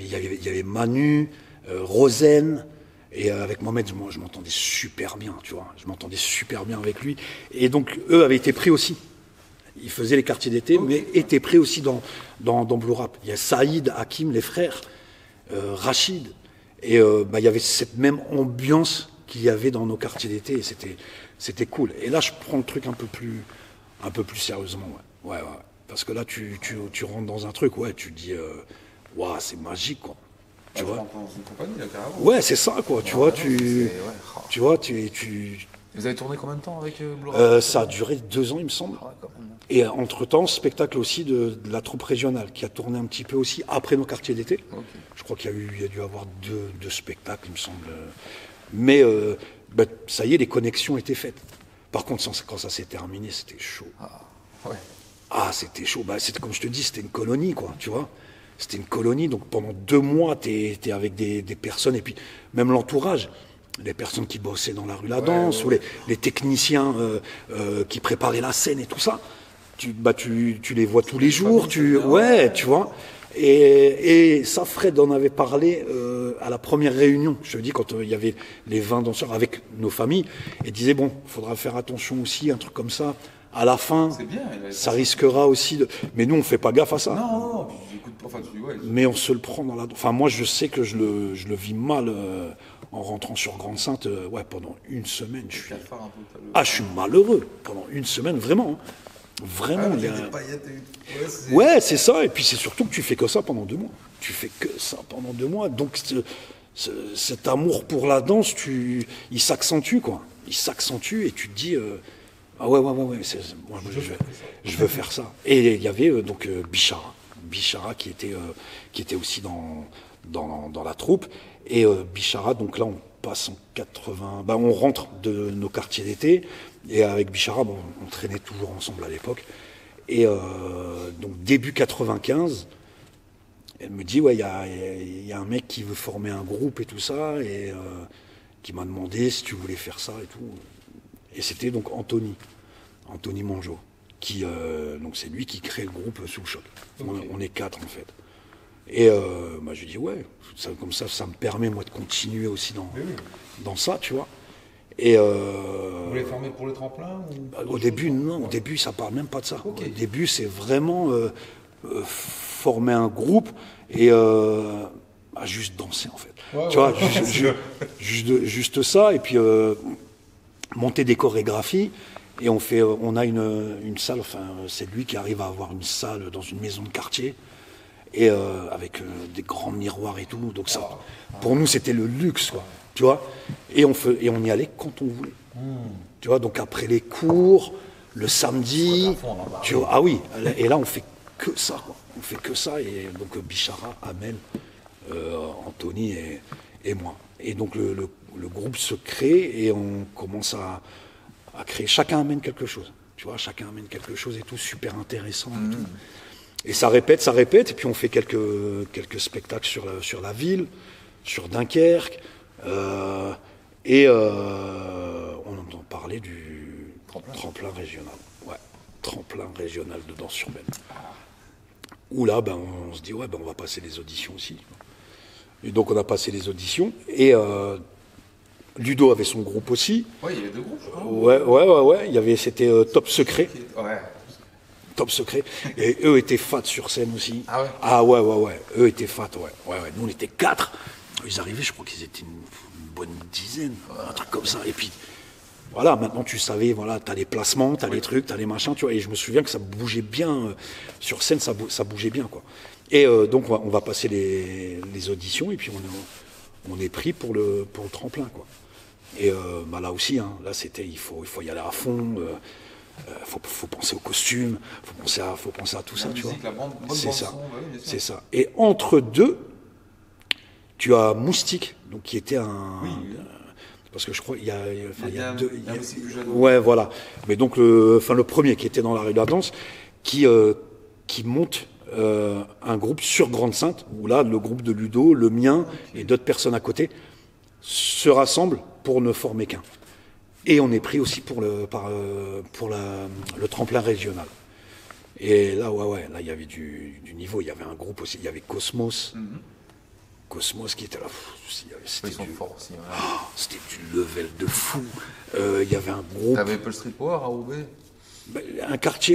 avait Manu, Rosen, et avec Mohamed, je m'entendais super bien, tu vois, je m'entendais super bien avec lui. Et donc eux avaient été pris aussi. Ils faisaient les quartiers d'été, mais étaient pris aussi dans Blue Rap. Il y a Saïd, Hakim, les frères, Rachid, et il y avait cette même ambiance qu'il y avait dans nos quartiers d'été, et c'était cool. Et là, je prends le truc un peu plus sérieusement, ouais. Parce que là, tu rentres dans un truc, ouais, tu te dis, waouh, c'est magique, quoi. Tu vois. Une compagnie, là, carrément. Ouais, c'est ça, quoi. Tu vois, Vous avez tourné combien de temps avec Blue Rap? Ça a duré 2 ans, il me semble. Et entre-temps, spectacle aussi de la troupe régionale, qui a tourné un petit peu aussi après nos quartiers d'été. Okay. Je crois qu'il y a dû avoir deux spectacles, il me semble. Mais ça y est, les connexions étaient faites. Par contre, quand ça s'est terminé, c'était chaud. C'était chaud. C'était comme je te dis, c'était une colonie, quoi, tu vois. C'était une colonie, donc pendant 2 mois, t'es avec des personnes, et puis même l'entourage, les personnes qui bossaient dans la rue La Danse, ou les techniciens qui préparaient la scène et tout ça. Tu les vois tous les jours, tu vois. Et ça, Fred en avait parlé à la première réunion, je te dis, quand il y avait les 20 danseurs avec nos familles, et disait, bon, il faudra faire attention aussi, un truc comme ça, à la fin, ça risquera aussi de... Mais nous, on ne fait pas gaffe à ça. Non, j'écoute pas, mais on se le prend dans la... Enfin, moi, je sais que je le vis mal en rentrant sur Grande Sainte, pendant une semaine, je suis malheureux, pendant une semaine, vraiment. Vraiment, il y a des paillettes. Ouais, c'est ça. Et puis c'est surtout que tu fais que ça pendant 2 mois. Tu fais que ça pendant 2 mois. Donc cet amour pour la danse, il s'accentue, quoi. Il s'accentue et tu te dis, ah ouais, moi, je veux faire ça. Et il y avait donc Bichara qui était aussi dans la troupe. Et Bichara, donc là on passe en 80, on rentre de nos quartiers d'été. Et avec Bichara, on traînait toujours ensemble à l'époque. Et donc début 95, elle me dit, ouais, il y a un mec qui veut former un groupe et tout ça, et qui m'a demandé si tu voulais faire ça et tout. Et c'était donc Anthony Mongeau, donc c'est lui qui crée le groupe Sous le Choc. Okay. On est 4 en fait. Et je lui dis, ouais, comme ça me permet moi de continuer aussi dans ça, tu vois. Et vous voulez former pour le tremplin au début, non. Au début, ça parle même pas de ça. Okay. Au début, c'est vraiment former un groupe et juste danser, en fait. Ouais, tu vois, juste ça. Et puis, monter des chorégraphies. Et on a une salle, enfin, c'est lui qui arrive à avoir une salle dans une maison de quartier. Et avec des grands miroirs et tout. Donc ça, pour nous, c'était le luxe, quoi. Tu vois, et on y allait quand on voulait. Tu vois, donc après les cours, le samedi, tu vois, ah oui, et là on fait que ça, quoi. On fait que ça, et donc Bichara amène Anthony et moi. Et donc le groupe se crée et on commence à créer. Chacun amène quelque chose. Tu vois, chacun amène quelque chose et tout, super intéressant et tout. Et ça répète, et puis on fait quelques spectacles sur la ville, sur Dunkerque. Et on entend parler du tremplin régional. Ouais, tremplin régional de danse urbaine. Où là, on se dit, ouais, on va passer les auditions aussi. Et donc on a passé les auditions. Et Ludo avait son groupe aussi. Ouais, il y avait 2 groupes, je crois. Ouais. C'était Top Secret. Ouais. Top Secret. Et eux étaient fat sur scène aussi. Ah ouais. Ah ouais. Eux étaient fat, ouais. Nous, on était 4. Ils arrivaient, je crois qu'ils étaient une bonne dizaine, un truc comme ça. Et puis, voilà, maintenant tu savais, voilà, t'as les placements, t'as les trucs, t'as les machins, tu vois. Et je me souviens que ça bougeait bien, sur scène, ça bougeait bien, quoi. Et donc, on va passer les auditions, et puis on est pris pour le tremplin, quoi. Et là aussi, hein, là, c'était, il faut y aller à fond. Faut penser aux costumes, faut penser à tout ça, tu vois. C'est ça. C'est ça. Et entre deux, tu as Moustique, donc qui était parce que je crois il y a 2. Ouais, voilà. Mais donc le premier qui était dans la rue de la danse, qui monte un groupe sur Grande-Sainte, où là le groupe de Ludo, le mien et d'autres personnes à côté se rassemblent pour ne former qu'un. Et on est pris aussi pour le tremplin régional. Et là, là il y avait du niveau. Il y avait un groupe aussi. Il y avait Cosmos. Cosmos qui était là. C'était du level de fou. Il y avait un groupe. T'avais Apple Street Power à Roubaix.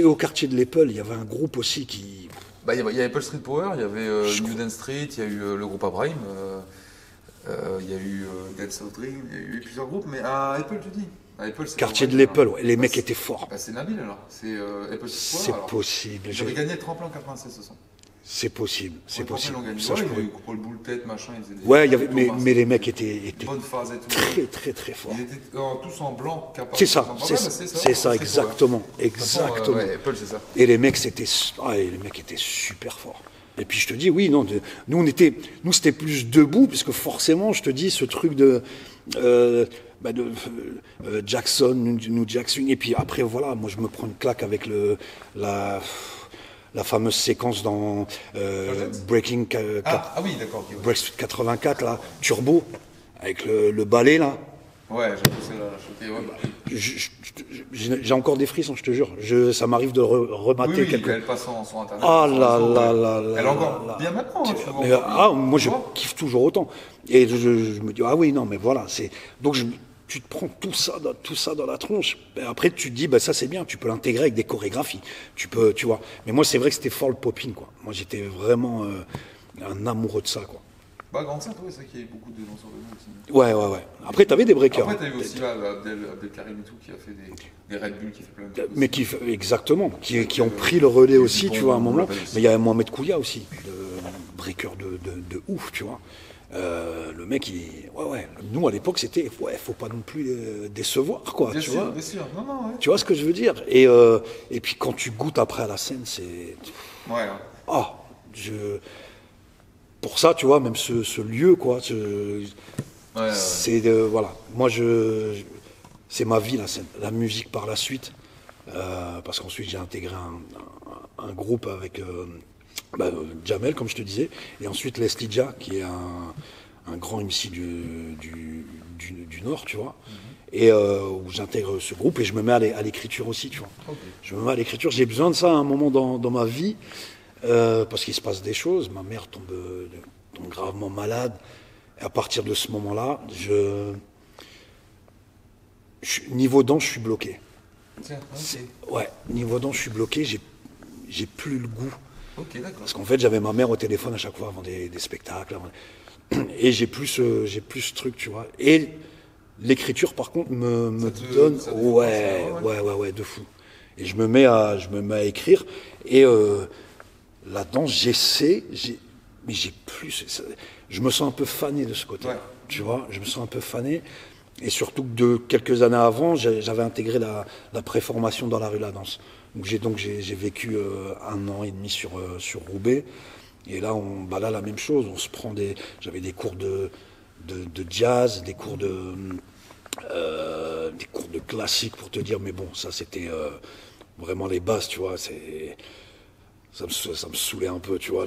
Au quartier de l'Apple, il y avait un groupe aussi qui. Il y avait Apple Street Power, il y avait New Dance Street, il y a eu le groupe Abraham, il y a eu Dance of Dream, il y a eu plusieurs groupes, mais à Apple, tu dis. Quartier de l'Apple, ouais. Les mecs étaient forts. C'est Nabil alors. C'est Apple Street Power. C'est possible. J'avais gagné le tremplin en 96, ce sont. C'est possible, c'est possible. Ça, il y avait Paul Boule-Tête, machin. Ouais, il y avait, mais les mecs étaient bonne phase et tout. Très, très, très forts. Ils étaient tous en blanc. C'est ça, exactement. Exactement. Ouais, Apple, c'est ça. Et les mecs étaient super forts. Et puis je te dis, oui, non, nous c'était plus debout, parce que forcément, je te dis, ce truc de Jackson, New Jackson, et puis après, voilà, moi je me prends une claque avec la fameuse séquence dans Breaking oui, d'accord. Okay, Break 84, là, Turbo, avec le ballet, là. Ouais, j'ai poussé la j'ai encore des frissons, je te jure. Ça m'arrive de remater quelques... elle passe sur Internet. Ah là. Elle est encore bien maintenant. Moi, je kiffe toujours autant. Et je me dis, ah oui, non, mais voilà. Donc, tu te prends tout ça dans la tronche. Et après, tu te dis, ça c'est bien, tu peux l'intégrer avec des chorégraphies. Tu vois. Mais moi, c'est vrai que c'était fort le popping, quoi. Moi, j'étais vraiment un amoureux de ça, quoi. Bah, Grande Sainte, ouais, c'est vrai qu'il y avait beaucoup de lanceurs de nous aussi. Ouais. Après, t'avais des breakers. Après, t'avais aussi là, Abdel Karim et tout, qui a fait des Red Bull, qui fait plein de trucs. Mais exactement, qui ont pris le relais aussi, tu vois, à un moment. aussi. Mais il y a Mohamed Koulia aussi, breaker de ouf, tu vois. Le mec, ouais. Nous, à l'époque, c'était, faut pas non plus décevoir, quoi, Bien tu sûr, vois. bien sûr. Non, ouais. Tu vois ce que je veux dire? Et puis quand tu goûtes après à la scène, c'est... Ouais. Ah, pour ça, tu vois, même ce lieu, quoi, Ouais. c'est... voilà, moi, c'est ma vie, la scène. La musique par la suite, parce qu'ensuite, j'ai intégré un groupe avec Jamel, comme je te disais, et ensuite Leslie Dia, qui est un grand MC du Nord, tu vois. Et où j'intègre ce groupe et je me mets à l'écriture aussi, tu vois. Okay. Je me mets à l'écriture. J'ai besoin de ça à un moment dans ma vie parce qu'il se passe des choses. Ma mère tombe gravement malade. Et à partir de ce moment-là, niveau dents, je suis bloqué. Tiens, okay. Ouais, niveau dents, je suis bloqué. J'ai plus le goût. Ok, d'accord. Parce qu'en fait, j'avais ma mère au téléphone à chaque fois avant des spectacles. Et j'ai plus ce truc, tu vois. Et l'écriture, par contre, me donne... Ouais, de fou. Et je me mets à écrire. Et là-dedans, mais j'ai plus... Je me sens un peu fané de ce côté. Ouais. Tu vois, je me sens un peu fané. Et surtout que quelques années avant, j'avais intégré la préformation dans la rue La Danse. Donc j'ai vécu 1 an et demi sur Roubaix. Et là, là, la même chose. On se prend j'avais des cours de jazz, des cours de classique pour te dire, mais bon, ça c'était vraiment les bases, tu vois. Ça me saoulait un peu, tu vois.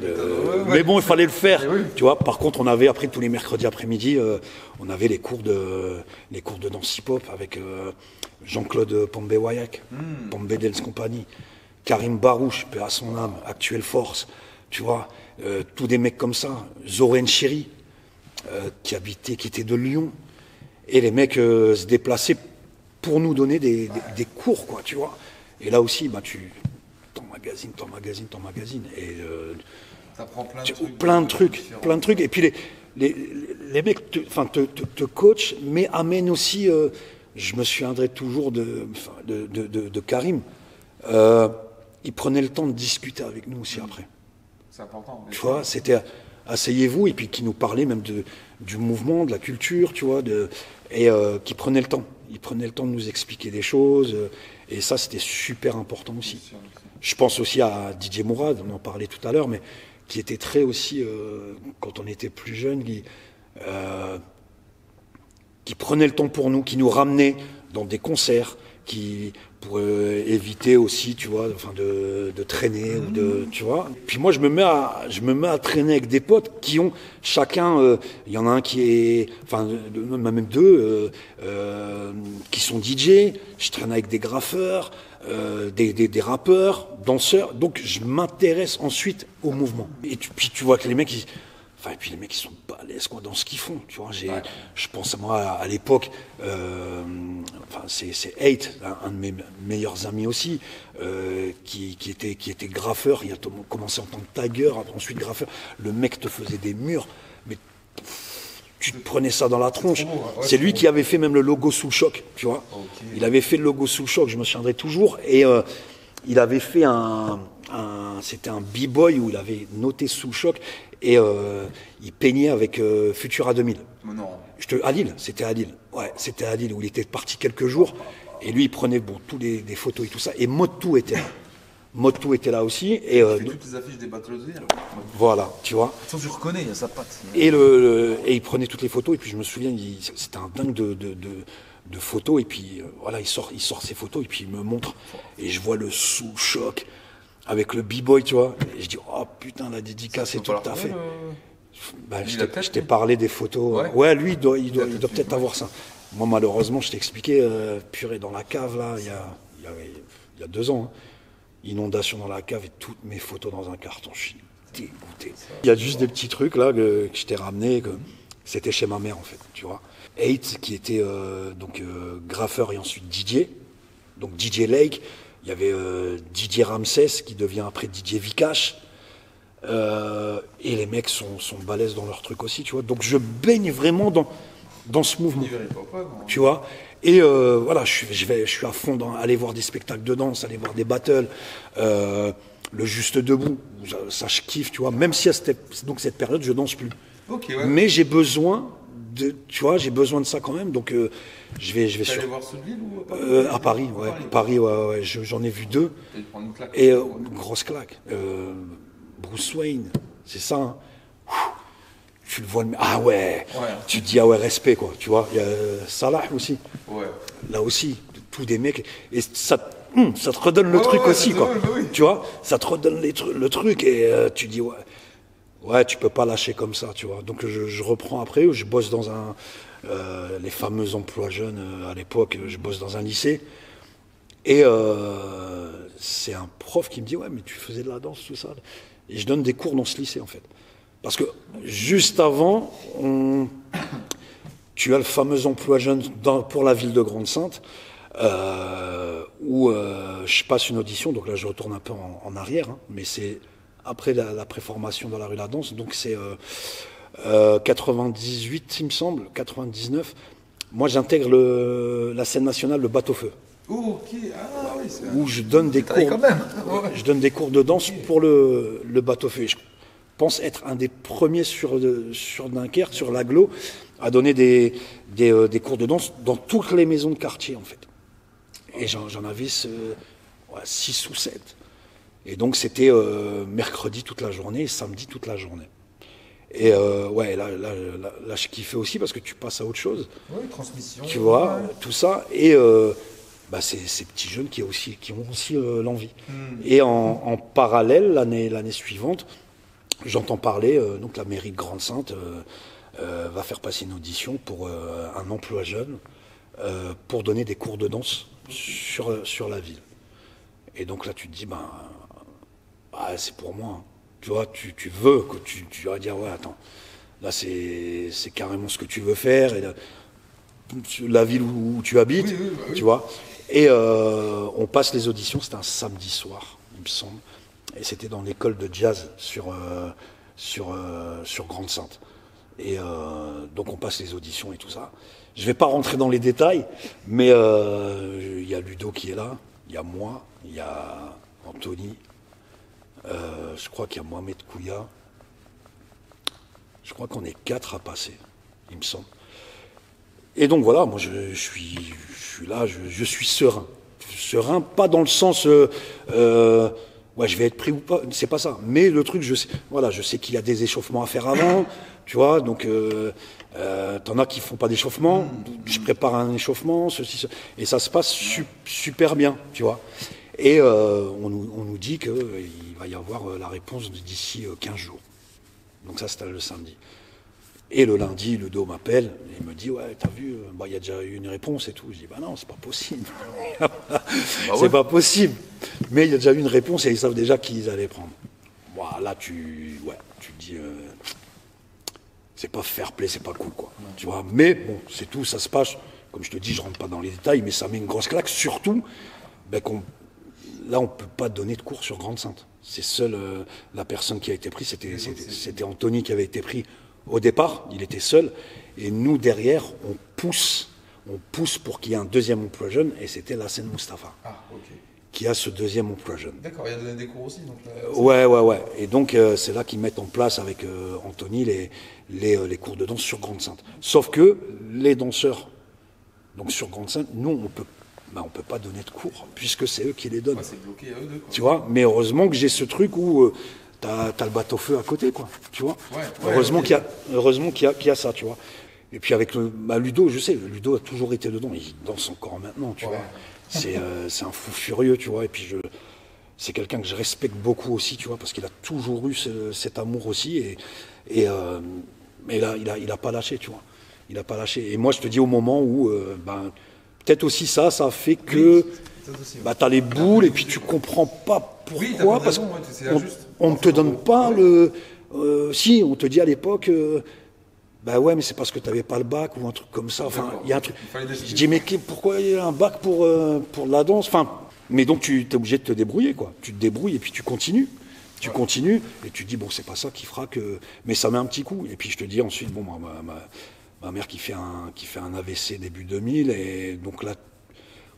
Mais bon, il fallait le faire, oui. Tu vois. Par contre, on avait après tous les mercredis après-midi, on avait les cours de danse hip-hop avec Jean-Claude Pombé-Wayak, Pombé Dance Company, Karim Barouche, paix à son âme, Actuelle Force, tu vois. Tous des mecs comme ça, Zoren Chéri, qui était de Lyon, et les mecs se déplaçaient pour nous donner des cours, quoi, tu vois. Et là aussi, t'emmagasines, et t'apprends plein de trucs, et puis les mecs te coachent, mais amènent aussi, je me souviendrai toujours de Karim, il prenait le temps de discuter avec nous aussi après. C'est important. Tu vois, c'était asseyez-vous, et puis qui nous parlait même du mouvement, de la culture, tu vois, et qui prenait le temps. Il prenait le temps de nous expliquer des choses, et ça, c'était super important aussi. Bien sûr. Je pense aussi à Didier Mourad, on en parlait tout à l'heure, mais qui était très aussi, quand on était plus jeune, qui prenait le temps pour nous, qui nous ramenait dans des concerts, pour éviter aussi, tu vois, de traîner ou tu vois. Puis moi, je me mets à traîner avec des potes qui ont chacun, il y en a un qui est, même deux, qui sont DJ. Je traîne avec des graffeurs, des rappeurs, danseurs. Donc, je m'intéresse ensuite au mouvement. Et puis tu vois que les mecs, et puis les mecs, ils sont balèzes, quoi, dans ce qu'ils font, tu vois. Je pense à moi, à l'époque, c'est Hate, un de mes meilleurs amis aussi, qui était graffeur. Il a commencé en tant que tagger, ensuite graffeur. Le mec te faisait des murs, mais tu te prenais ça dans la tronche. C'est lui qui avait fait même le logo Sous le Choc, tu vois. Okay. Il avait fait le logo Sous le Choc, je me souviendrai toujours, et il avait fait c'était un b-boy où il avait noté Sous le Choc, et il peignait avec Futura 2000. Non. À Lille, c'était à Lille. Ouais, c'était à Lille où il était parti quelques jours, et lui il prenait tous des photos et tout ça, et Motu était là. Motu était là aussi. Et il fait toutes les affiches des Battle of the Year. Voilà, tu vois. De toute façon, tu reconnais, il y a sa patte. Et il prenait toutes les photos, et puis je me souviens, c'était un dingue de photos, et puis voilà, il sort ses photos, et puis il me montre, et je vois le Sous-Choc avec le b-boy, tu vois, et je dis, oh putain, la dédicace et tout que t'as fait. Je t'ai parlé des photos. Ouais, lui, il doit peut-être avoir ça. Moi, malheureusement, je t'ai expliqué, purée, dans la cave, là, il y a 2 ans, hein, inondation dans la cave et toutes mes photos dans un carton. Je suis dégoûté. Il y a juste des petits trucs, là, que je t'ai ramené, que c'était chez ma mère, en fait, tu vois. Hate, qui était graffeur et ensuite DJ, donc DJ Lake. Il y avait Didier Ramsès, qui devient après Didier Vikash. Et les mecs sont balèzes dans leur truc aussi, tu vois. Donc je baigne vraiment dans ce mouvement, tu vois. Et voilà, je suis à fond dans aller voir des spectacles de danse, aller voir des battles, le juste debout, ça je kiffe, tu vois. Même si à cette période je danse plus, Ok, ouais. mais j'ai besoin tu vois, j'ai besoin de ça quand même. Donc je vais T'es sur allé voir Souleville ou à Paris, ouais, Paris, ouais, j'en ai vu 2 Et prendre une claque. et une grosse claque. Bruce Wayne, c'est ça. Hein. Tu le vois, ah ouais, tu te dis ah ouais, respect quoi, tu vois. Il y a Salah aussi, là aussi, tous des mecs, et ça te redonne le truc aussi quoi, tu vois, ça te redonne le truc et tu dis ouais, tu peux pas lâcher comme ça, tu vois. Donc je reprends après, je bosse dans les fameux emplois jeunes à l'époque, je bosse dans un lycée et c'est un prof qui me dit ouais mais tu faisais de la danse tout ça, et je donne des cours dans ce lycée en fait. Parce que juste avant, tu as le fameux emploi jeune pour la ville de Grande-Sainte, où je passe une audition, donc là je retourne un peu en arrière, hein, mais c'est après la préformation dans la rue de la danse, donc c'est 98 il me semble, 99. Moi j'intègre la scène nationale, le bateau-feu. Oh, ok, ah oui, c'est où je donne des cours, quand même. je donne des cours de danse pour le bateau-feu. Je pense être un des premiers sur Dunkerque, sur l'Aglo, à donner des cours de danse dans toutes les maisons de quartier, en fait. Et j'en avais 6 ou 7. Et donc, c'était mercredi toute la journée et samedi toute la journée. Et ouais, là, je kiffais aussi parce que tu passes à autre chose. Oui, transmission. Tu vois, tout ça. Et ces petits jeunes qui ont aussi l'envie. Et en parallèle, l'année suivante, j'entends parler, donc la mairie de Grande-Sainte va faire passer une audition pour un emploi jeune pour donner des cours de danse sur la ville. Et donc là, tu te dis, c'est pour moi. Hein. Tu vois, tu veux, que tu vas dire, ouais, attends, là, c'est carrément ce que tu veux faire, et la ville où tu habites, oui. Tu vois. Et on passe les auditions, c'était un samedi soir, il me semble. Et c'était dans l'école de jazz sur Grande-Sainte. Et donc on passe les auditions et tout ça. Je ne vais pas rentrer dans les détails, mais il y a Ludo qui est là, il y a moi, il y a Anthony, je crois qu'il y a Mohamed Kouya. Je crois qu'on est 4 à passer, il me semble. Et donc voilà, moi je suis là, je suis serein. Serein, pas dans le sens... ouais, je vais être pris ou pas, c'est pas ça. Mais le truc, je sais qu'il y a des échauffements à faire avant, tu vois, donc t'en as qui font pas d'échauffement, je prépare un échauffement, ceci, et ça se passe super bien, tu vois. Et on nous dit qu'il va y avoir la réponse d'ici 15 jours. Donc ça, c'était le samedi. Et le lundi, le dos m'appelle et il me dit ouais, t'as vu, il y a déjà eu une réponse et tout. Je dis non, c'est pas possible. C'est pas possible. Mais il y a déjà eu une réponse et ils savent déjà qui ils allaient prendre. Là, tu te dis c'est pas fair play, c'est pas cool quoi. Tu vois. Mais bon, c'est tout, ça se passe. Comme je te dis, je rentre pas dans les détails, mais ça met une grosse claque. Surtout, là, on peut pas donner de cours sur Grande-Sainte. C'est seule la personne qui a été prise, c'était Anthony qui avait été pris. Au départ, il était seul, et nous, derrière, on pousse pour qu'il y ait un deuxième emploi jeune, et c'était Lassène Moustapha, qui a ce deuxième emploi jeune. D'accord, il y a donné des cours aussi. Donc ouais. Et donc, c'est là qu'ils mettent en place, avec Anthony, les cours de danse sur Grande-Sainte. Sauf que les danseurs, donc sur Grande-Sainte, nous, on peut pas donner de cours, puisque c'est eux qui les donnent. C'est bloqué à eux deux, quoi. Tu vois, mais heureusement que j'ai ce truc où... T'as le bateau-feu à côté, quoi, tu vois. Heureusement qu'il y a ça, tu vois. Et puis avec Ludo, je sais, Ludo a toujours été dedans, il danse encore maintenant, tu vois. C'est un fou furieux, tu vois. Et puis c'est quelqu'un que je respecte beaucoup aussi, tu vois, parce qu'il a toujours eu cet amour aussi. Mais là, il a pas lâché, tu vois. Il a pas lâché. Et moi, je te dis au moment où, peut-être aussi ça a fait que t'as les boules et puis tu comprends pas pourquoi, parce qu'on ne te donne pas si, on te dit à l'époque, ouais, mais c'est parce que tu n'avais pas le bac ou un truc comme ça. Enfin, il y a un truc. Je dis, mais pourquoi il y a un bac pour la danse? Enfin, mais donc tu es obligé de te débrouiller, quoi. Tu te débrouilles et puis tu continues. Tu continues et tu dis, bon, c'est pas ça qui fera que... Mais ça met un petit coup. Et puis je te dis ensuite, bon, ma mère qui fait un AVC début 2000, et donc là,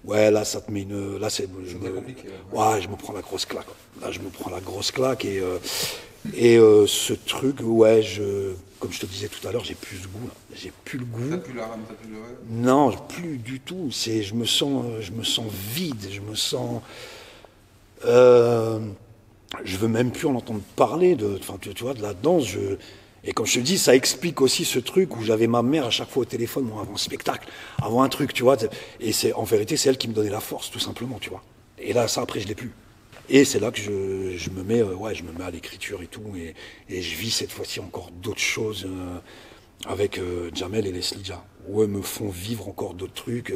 ouais, là, ça te met une... Là, c'est compliqué. Ouais, je me prends la grosse claque. Là, je me prends la grosse claque, et ce truc, ouais, comme je te disais tout à l'heure, j'ai plus ce goût, là. J'ai plus le goût. T'as plus la rame, t'as plus le rêve? Non, plus du tout. Je me sens vide, je me sens... je veux même plus en entendre parler enfin, tu vois, de la danse. Et comme je te dis, ça explique aussi ce truc où j'avais ma mère à chaque fois au téléphone, moi, avant un spectacle, avant un truc, tu vois. Et en vérité, c'est elle qui me donnait la force, tout simplement, tu vois. Et là, ça, après, je l'ai plus. Et c'est là que je me mets à l'écriture et tout, et je vis cette fois-ci encore d'autres choses avec Jamel et Leslie Dia, où eux me font vivre encore d'autres trucs,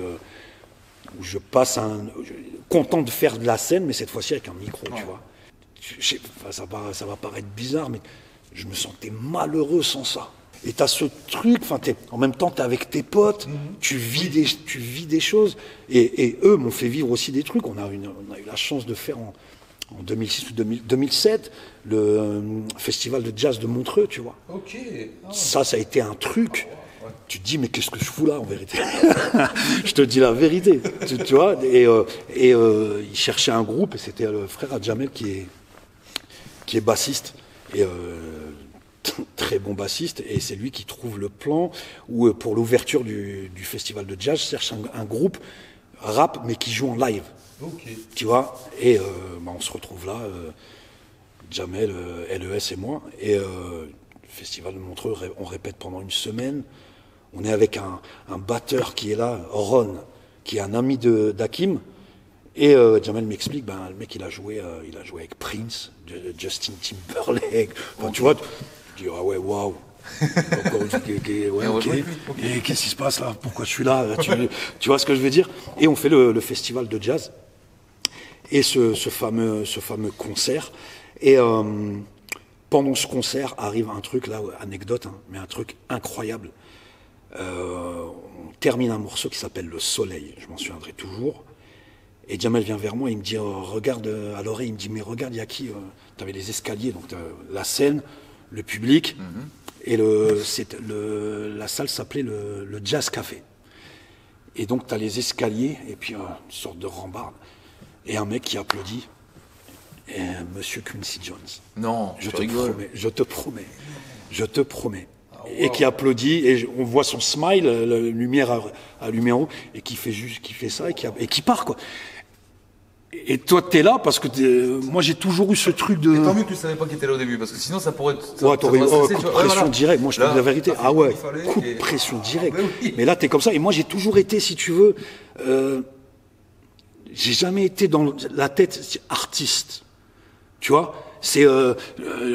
où je passe content de faire de la scène, mais cette fois-ci avec un micro, tu vois. Ça va paraître bizarre, mais je me sentais malheureux sans ça. Et t'as ce truc, en même temps t'es avec tes potes, tu vis des choses, et eux m'ont fait vivre aussi des trucs. On a eu la chance de faire en 2006 ou 2007 le festival de jazz de Montreux, tu vois. Ok. Ça a été un truc. Tu te dis, mais qu'est-ce que je fous là, en vérité? Je te dis la vérité, tu vois. Et il cherchait un groupe, et c'était le frère Adjamel qui est bassiste, et très bon bassiste, et c'est lui qui trouve le plan où, pour l'ouverture du festival de jazz, cherche un groupe rap, mais qui joue en live. Okay. Tu vois, et on se retrouve là, Jamel, LES et moi, et le festival de Montreux, on répète pendant une semaine. On est avec un batteur qui est là, Ron, qui est un ami d'Hakim, et Jamel m'explique, le mec il a joué avec Prince, Justin Timberlake, enfin, tu vois, tu dis, ah ouais, waouh. Ouais, okay. Et qu'est-ce qui se passe là? Pourquoi je suis là? Tu vois ce que je veux dire? Et on fait le festival de jazz, et ce fameux concert, et pendant ce concert arrive un truc là, anecdote, mais un truc incroyable. On termine un morceau qui s'appelle Le Soleil, je m'en souviendrai toujours, et Jamel vient vers moi, il me dit, regarde à l'oreille, il me dit, mais regarde, il y a qui? T'avais les escaliers, donc la scène, le public, et la salle s'appelait le Jazz Café. Et donc t'as les escaliers, et puis une sorte de rambarde, et un mec qui applaudit, et Monsieur Quincy Jones. Non, je te promets. Et qui applaudit, et on voit son smile, la lumière allumée en haut, et qui fait ça, et qui part, quoi. Et toi, t'es là parce que moi, j'ai toujours eu ce truc de... Et tant mieux que tu savais pas qu'il était là au début, parce que sinon, ça pourrait être... Ouais, t'aurais eu coup de pression directe. Moi, je te dis la vérité. Ah ouais, coup de pression directe. Mais là, t'es comme ça. Et moi, j'ai toujours été, si tu veux... j'ai jamais été dans la tête artiste. Tu vois,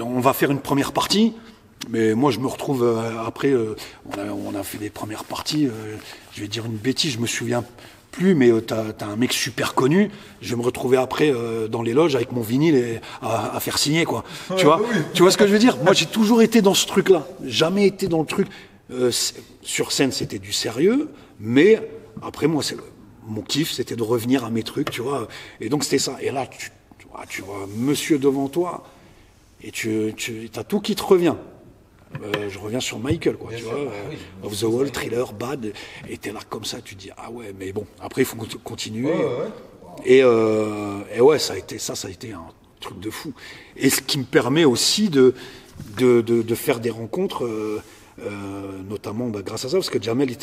on va faire une première partie, mais moi je me retrouve après, on a fait des premières parties, je vais dire une bêtise, je me souviens plus, mais t'as un mec super connu, je vais me retrouver après dans les loges avec mon vinyle à faire signer, quoi. Tu vois, tu vois ce que je veux dire? Moi j'ai toujours été dans ce truc-là, jamais été dans le truc, sur scène c'était du sérieux, mais après moi mon kiff c'était de revenir à mes trucs, tu vois, et donc c'était ça, et là tu vois monsieur devant toi, et t'as tout qui te revient. Je reviens sur Michael, quoi, tu vois, Off the Wall, Thriller, Bad, et t'es là comme ça, tu te dis, ah ouais, mais bon, après il faut continuer. Et ouais, ça a été un truc de fou. Et ce qui me permet aussi de faire des rencontres, notamment grâce à ça, parce que Jamel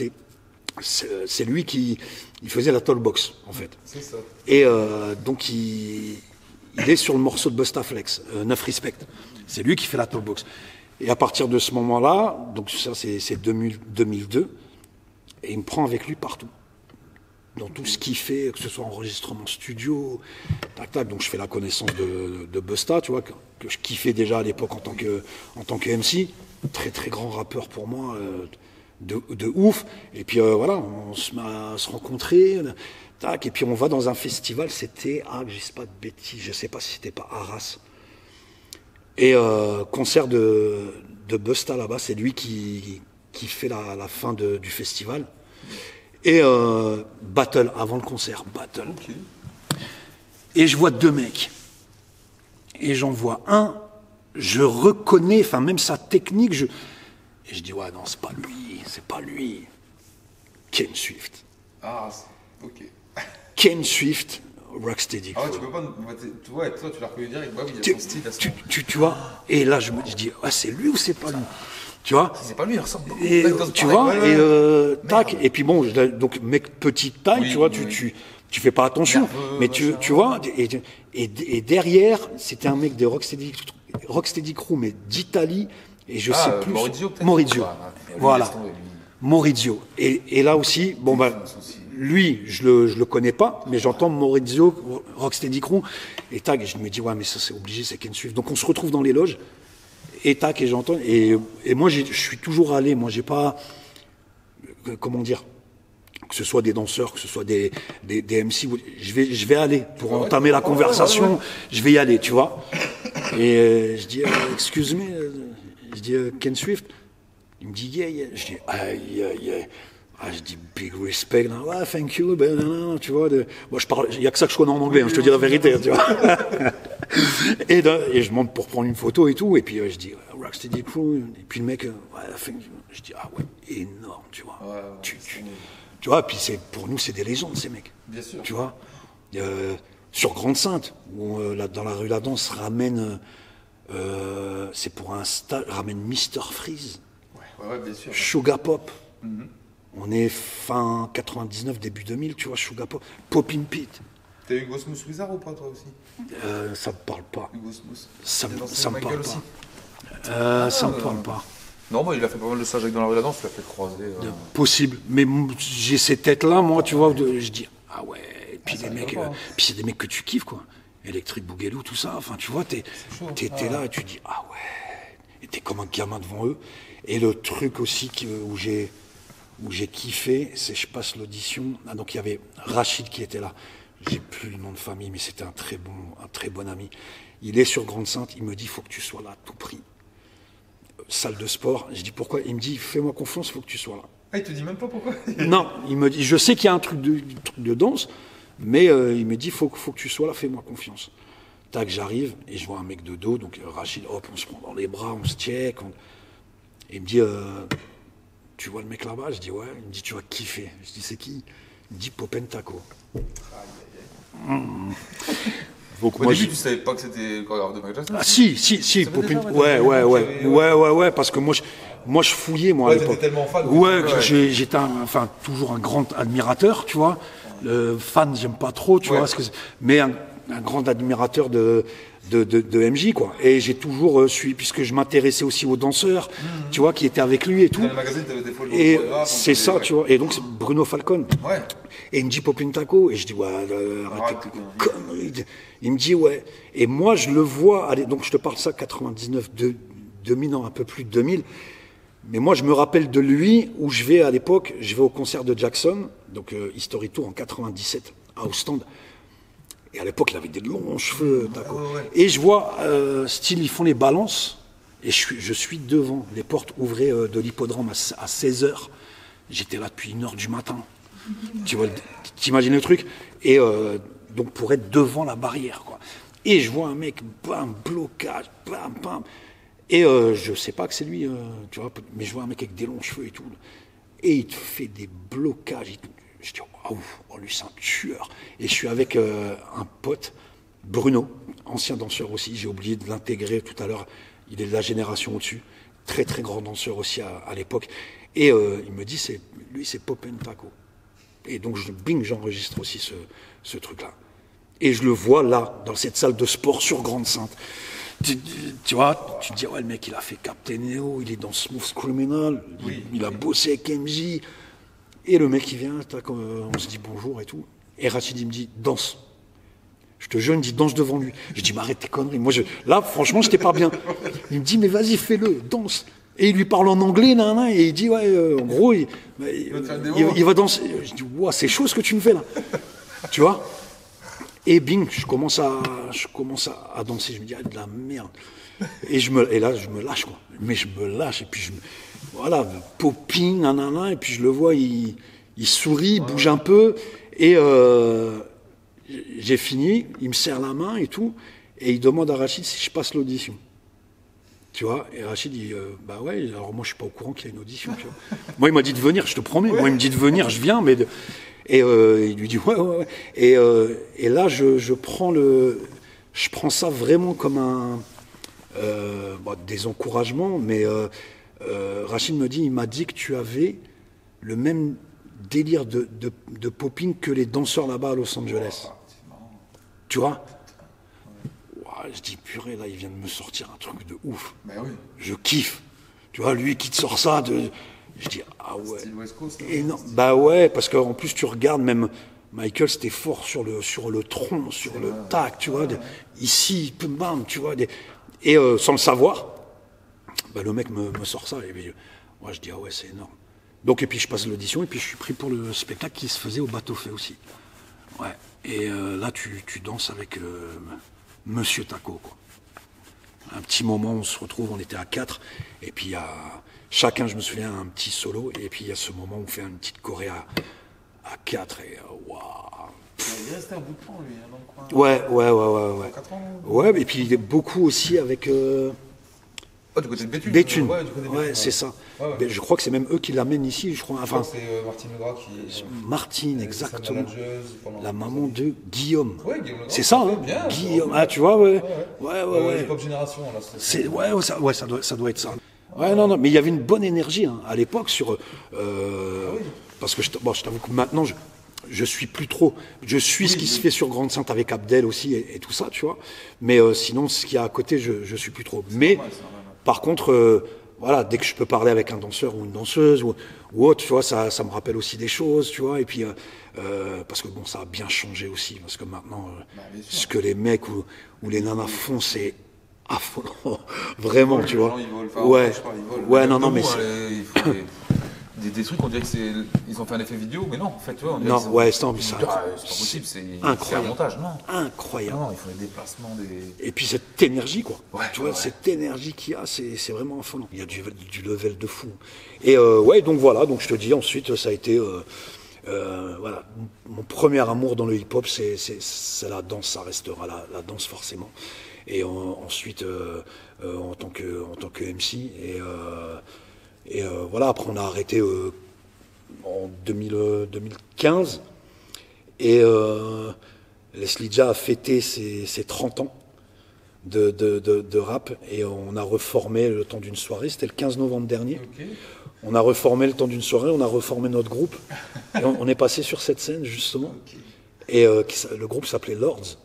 c'est lui il faisait la Talkbox, en fait. C'est ça. Et donc il est sur le morceau de Bustaflex, 9 Respect. C'est lui qui fait la Talkbox. Et à partir de ce moment-là, donc ça c'est 2002, et il me prend avec lui partout. Dans tout ce qu'il fait, que ce soit enregistrement studio, tac tac. Donc je fais la connaissance de Busta, tu vois, que je kiffais déjà à l'époque en tant que MC. Très très grand rappeur pour moi, de ouf. Et puis voilà, on se met à se rencontrer. Tac, et puis on va dans un festival, c'était, je dis pas de bêtises, je sais pas si c'était pas Arras. Et concert de Busta là-bas, c'est lui qui fait la fin du festival. Et battle, avant le concert, battle. Okay. Et je vois deux mecs. et j'en vois un, je reconnais, enfin même sa technique, et je dis ouais non c'est pas lui, Ken Swift. Ah, ok. Ken Swift, Rocksteady. Ah ouais, tu peux pas. Ouais, toi, tu l'as reconnu direct. Bah oui, il y a son style à ce moment. Tu vois, et là je dis ouais c'est lui ou c'est pas lui, tu vois. Si c'est pas lui, il ressemble beaucoup. Et tu vois, tac, et puis bon, donc mec petite taille, Oui, tu vois, oui. tu fais pas attention, Nerveux, mais machin. tu vois, et derrière, c'était un mec de Rocksteady Crew, mais d'Italie, et je sais plus. Maurizio, peut-être. Maurizio, Ouais, lui, voilà. laisse tomber, lui. Maurizio. Et là aussi, bon bah, lui, je le connais pas, mais j'entends Maurizio, Rocksteady Crew, et tac, et je me dis, ouais, mais ça c'est obligé, c'est Ken Swift. Donc on se retrouve dans les loges, et tac, et j'entends, et moi je suis toujours allé, moi j'ai pas, comment dire, que ce soit des danseurs, que ce soit des MC, je vais aller pour entamer la conversation, je vais y aller, tu vois. Et je dis, excuse me, je dis, Ken Swift. Il me dit, yeah. Je dis, yeah. Ah, je dis, big respect. Là. Ouais, thank you. Tu vois, moi, il n'y a que ça que je connais en anglais, je te dis la vérité, tu vois. et je monte pour prendre une photo et tout. Et puis, je dis, Rocksteady Crew. Et puis, le mec, ouais, thank you. Je dis, ah ouais, énorme, tu vois. Ouais, tu vois, puis pour nous, c'est des légendes, ces mecs. Bien sûr. Tu vois. Sur Grande-Sainte, où dans la rue La Danse, ramène, c'est pour un stage, ramène Mr. Freeze. Ouais, bien sûr. Sugar Pop. On est fin 99, début 2000, tu vois, Sugar Pop. Poppin' Pete. T'as eu Hugo Smooth Wizard ou pas, toi aussi? Ça me parle pas. Hugo Smooth. Ça me Michael parle aussi. pas. Ça me parle pas. Non, il a fait pas mal de stages avec Dans la rue de la danse, il a fait croiser. Possible. Mais j'ai ces têtes-là, moi, tu vois, je dis, ah ouais. Et puis les mecs, puis c'est des mecs que tu kiffes, quoi. Electric Boogaloo, tout ça. Enfin, tu vois, t'es là et tu dis, ah ouais. Et t'es comme un gamin devant eux. Et le truc aussi où j'ai kiffé, c'est je passe l'audition. Ah, donc il y avait Rachid qui était là. J'ai plus le nom de famille, mais c'était un très bon ami. Il est sur Grande-Sainte, il me dit, il faut que tu sois là à tout prix. Salle de sport. Je dis pourquoi? Il me dit, fais-moi confiance, il faut que tu sois là. Ah, il te dit même pas pourquoi? Non, il me dit, je sais qu'il y a un truc de danse, mais il me dit, faut que tu sois là, fais-moi confiance. Tac, j'arrive et je vois un mec de dos, donc Rachid, hop, on se prend dans les bras, on se check. Et il me dit, tu vois le mec là-bas? Je dis, ouais. Il me dit, tu vas kiffer. Je dis, c'est qui? Il me dit, Popen Taco. Donc, au début, tu savais pas que c'était le chorégraphe de Michael Jackson? Ah si, Popen. Ouais, parce que moi je fouillais, moi, à l'époque. T'étais tellement fan. Ouais, j'étais toujours un grand admirateur, tu vois. Fan, j'aime pas trop, tu vois, mais un grand admirateur de MJ, quoi. Et j'ai toujours suivi, puisque je m'intéressais aussi aux danseurs, tu vois, qui étaient avec lui et tout. Dans le magazine, t'avais des photos. Et c'est ça, tu vois. Et donc, c'est Bruno Falcon. Ouais. Et il me dit Popen Taco. Et je dis, ouais, arrêtez tes conneries. Il me dit, ouais. Et moi, je le vois, allez, donc je te parle ça, 99, 2000, non, un peu plus de 2000. Mais moi, je me rappelle de lui, où je vais, à l'époque, je vais au concert de Jackson, donc History Tour en 97, à Ostende. Et à l'époque, il avait des longs cheveux. Ouais. Et je vois, style, ils font les balances. Et je suis devant. Les portes ouvraient de l'hippodrome à 16h. J'étais là depuis 1h du matin. Tu vois, t'imagines le truc? Et donc, pour être devant la barrière, quoi. Et je vois un mec, bam, blocage, bam. Et je sais pas que c'est lui, tu vois, mais je vois un mec avec des longs cheveux et tout. Et il te fait des blocages et tout. Je dis, oh, lui, c'est un tueur. Et je suis avec un pote, Bruno, ancien danseur aussi. J'ai oublié de l'intégrer tout à l'heure. Il est de la génération au-dessus. Très, très grand danseur aussi à l'époque. Et il me dit, lui, c'est Popen Taco. Et donc, j'enregistre aussi ce truc-là. Et je le vois là, dans cette salle de sport sur Grande-Sainte. Tu vois, tu te dis, ouais, le mec, il a fait Captain Neo, il est dans Smooth Criminal, il a bossé avec MJ. Et le mec, il vient, on se dit bonjour et tout. Et Rachid, il me dit, danse. Je te jure, il me dit, danse devant lui. Je dis, mais arrête tes conneries. Moi, là, franchement, j'étais pas bien. Il me dit, mais vas-y, fais-le, danse. Et il lui parle en anglais, et il dit, ouais, en gros, il va danser. Je dis, ouais, c'est chaud ce que tu me fais là. Tu vois? Et bing, je commence à danser. Je me dis, ah, de la merde. Et là, je me lâche, quoi. Mais je me lâche. Et puis, voilà, popping, nanana. Et puis, je le vois, il sourit, il bouge un peu. Et j'ai fini. Il me serre la main et tout. et il demande à Rachid si je passe l'audition. Tu vois, et Rachid dit bah ouais, alors moi je suis pas au courant qu'il y a une audition. Tu vois. Moi il m'a dit de venir, je te promets. Moi il me dit de venir, je viens, mais et il lui dit ouais. Et là je prends ça vraiment comme des encouragements, mais Rachid me dit, il m'a dit que tu avais le même délire de popping que les danseurs là-bas à Los Angeles. Tu vois? Je dis, purée, là, il vient de me sortir un truc de ouf. Ben oui. Je kiffe. Tu vois, lui qui te sort ça, je dis, ah ouais. Style West Coast, Et non, bah ouais, parce qu'en plus, tu regardes, même Michael, c'était fort sur le tronc, sur le tac, tu vois. Ici, bam, tu vois. Et sans le savoir, bah, le mec me sort ça. Et puis, moi, je dis, ah ouais, c'est énorme. Donc, et puis, je passe l'audition, et puis, je suis pris pour le spectacle qui se faisait au Bateau Fait aussi. Ouais. Et là, tu danses avec Monsieur Taco, quoi. Un petit moment, on se retrouve, on était à 4, et puis il y a chacun, je me souviens, un petit solo, et puis il y a ce moment où on fait une petite choré à 4, et waouh. Il est resté un bout de temps, lui, hein, dans le coin. Ouais. 4 ans, Ouais, et puis il est beaucoup aussi avec du côté de Béthune. Béthune. Ouais, du côté de Béthune, C'est ça. Ouais. Mais je crois que c'est même eux qui l'amènent ici, je crois. Enfin, c'est Martine Legras qui. Martine, exactement. La maman de. de Guillaume. Ouais, Guillaume Legras. C'est ça, hein, Bien, Guillaume. Ah, tu vois, ouais. Pop Génération, là. Ça doit être ça. Ouais, non, mais il y avait une bonne énergie hein, à l'époque sur. Parce que je t'avoue que maintenant, je suis plus trop. Je suis ce qui se fait sur Grande Sainte avec Abdel aussi et tout ça, tu vois. Mais sinon, ce qu'il y a à côté, je suis plus trop. Mais par contre, voilà, dès que je peux parler avec un danseur ou une danseuse ou autre, tu vois, ça me rappelle aussi des choses, tu vois. Et puis parce que bon, ça a bien changé aussi, parce que maintenant, ce que les mecs ou les nanas font, c'est affolant, vraiment, tu vois. Ouais, non, mais des trucs, on dirait ils ont fait un effet vidéo, mais non, en fait, tu vois. Non, ouais, c'est pas possible, c'est un montage, non. Incroyable. Non, il faut des déplacements, Et puis cette énergie, quoi. Ouais, tu vois, cette énergie qu'il y a, c'est vraiment affolant. Il y a du level de fou. Et ouais, donc voilà, donc je te dis, ensuite, ça a été, voilà, mon premier amour dans le hip-hop, c'est la danse, ça restera la danse forcément. Et ensuite, en tant que MC, et voilà, après on a arrêté en 2015 et Leslie Ja a fêté ses 30 ans de rap et on a reformé le temps d'une soirée, c'était le 15 novembre dernier. Okay. On a reformé le temps d'une soirée, on a reformé notre groupe et on est passé sur cette scène justement. Okay. Et le groupe s'appelait Lords.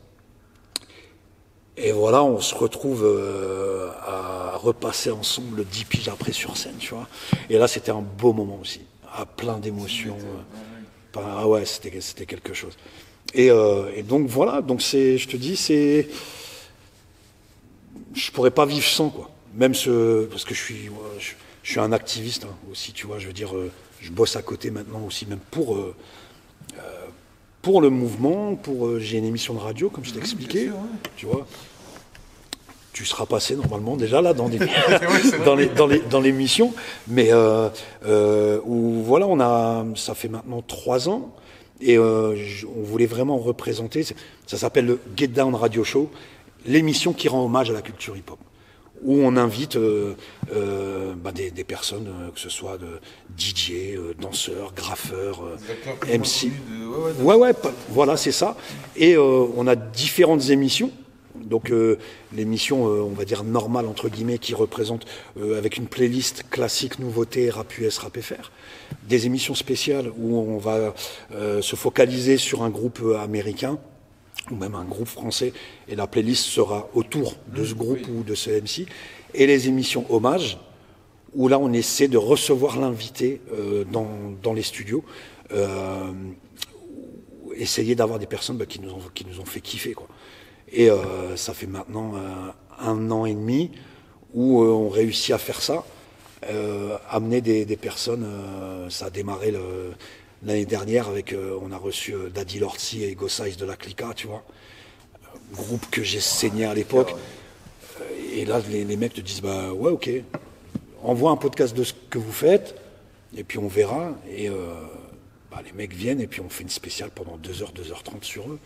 Et voilà, on se retrouve à repasser ensemble 10 piges après sur scène, tu vois. Et là, c'était un beau moment aussi, à plein d'émotions. Ah ouais, c'était quelque chose. Et donc voilà, donc je te dis, je pourrais pas vivre sans, quoi. Même parce que je suis un activiste hein, aussi, tu vois. Je veux dire, je bosse à côté maintenant aussi, même pour le mouvement, j'ai une émission de radio, comme je t'ai expliqué, tu vois. Tu seras passé normalement déjà là dans l'émission, mais où voilà, ça fait maintenant 3 ans et on voulait vraiment représenter. Ça s'appelle le Get Down Radio Show, l'émission qui rend hommage à la culture hip-hop, où on invite des personnes, que ce soit de DJ, danseurs, graffeurs, MC. Voilà, c'est ça. Et on a différentes émissions. Donc l'émission, on va dire normale, entre guillemets, qui représente avec une playlist classique, nouveauté, rap US, rap FR. Des émissions spéciales où on va se focaliser sur un groupe américain ou même un groupe français, et la playlist sera autour de ce groupe ou de ce MC. Et les émissions hommages, où là on essaie de recevoir l'invité dans les studios, essayer d'avoir des personnes qui nous ont fait kiffer, quoi. Et ça fait maintenant 1 an et demi où on réussit à faire ça, amener des personnes. Ça a démarré l'année dernière avec, on a reçu Daddy Lortzi et Go Size de la Clica, tu vois, groupe que j'ai saigné à l'époque. Et là, les mecs te disent, bah ouais, ok, envoie un podcast de ce que vous faites, et puis on verra. Et les mecs viennent, et puis on fait une spéciale pendant 2h, 2h30 sur eux.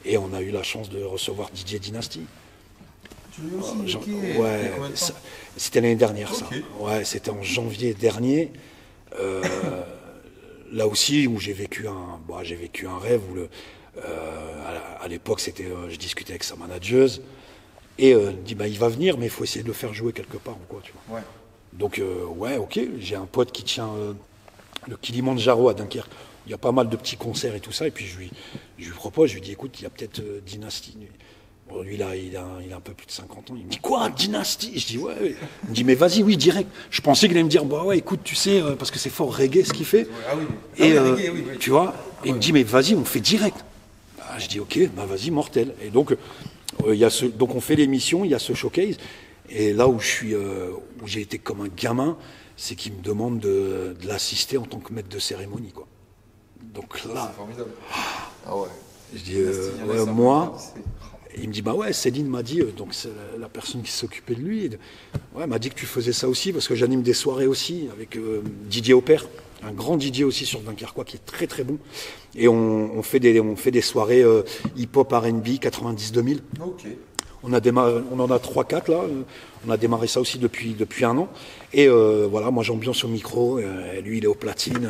Et on a eu la chance de recevoir DJ Dynasty. Tu l'as aussi, Genre, ok. ouais, c'était l'année dernière, ça. Ok. Ouais, c'était en janvier dernier. Euh, Là aussi, où j'ai vécu un rêve où à l'époque, je discutais avec sa manageuse et elle me dit, bah, il va venir, mais il faut essayer de le faire jouer quelque part ou quoi, tu vois. Ouais. Donc, ouais, ok. J'ai un pote qui tient le Kilimandjaro à Dunkerque. Il y a pas mal de petits concerts et tout ça. Et puis, je lui propose, je lui dis, écoute, il y a peut-être Dynasty. Bon, lui, là, il a un peu plus de 50 ans. Il me dit, quoi, Dynasty? Je dis, ouais. Il me dit, mais vas-y, oui, direct. Je pensais qu'il allait me dire, bah ouais, écoute, tu sais, parce que c'est fort reggae ce qu'il fait. Ouais, ah oui. Et, Reggae, oui, oui. tu vois, et il me dit, mais vas-y, on fait direct. Bah, je dis, ok, bah vas-y, mortel. Et donc, donc on fait l'émission, il y a ce showcase. Et là où où j'ai été comme un gamin, c'est qu'il me demande de l'assister en tant que maître de cérémonie, quoi. Donc là, C'est formidable. Ah ouais. je dis, Il y en a ouais, certains moi. qui Et il me dit, bah ouais, Céline m'a dit, donc c'est la personne qui s'occupait de lui, ouais, m'a dit que tu faisais ça aussi, parce que j'anime des soirées aussi avec Didier Aupert, un grand Didier aussi sur Dunkerquois qui est très très bon. Et on fait des soirées hip-hop R&B 90-2000. Ok. On en a 3-4 là. On a démarré ça aussi depuis un an. Et voilà, moi j'ambiance au micro, lui il est au platine,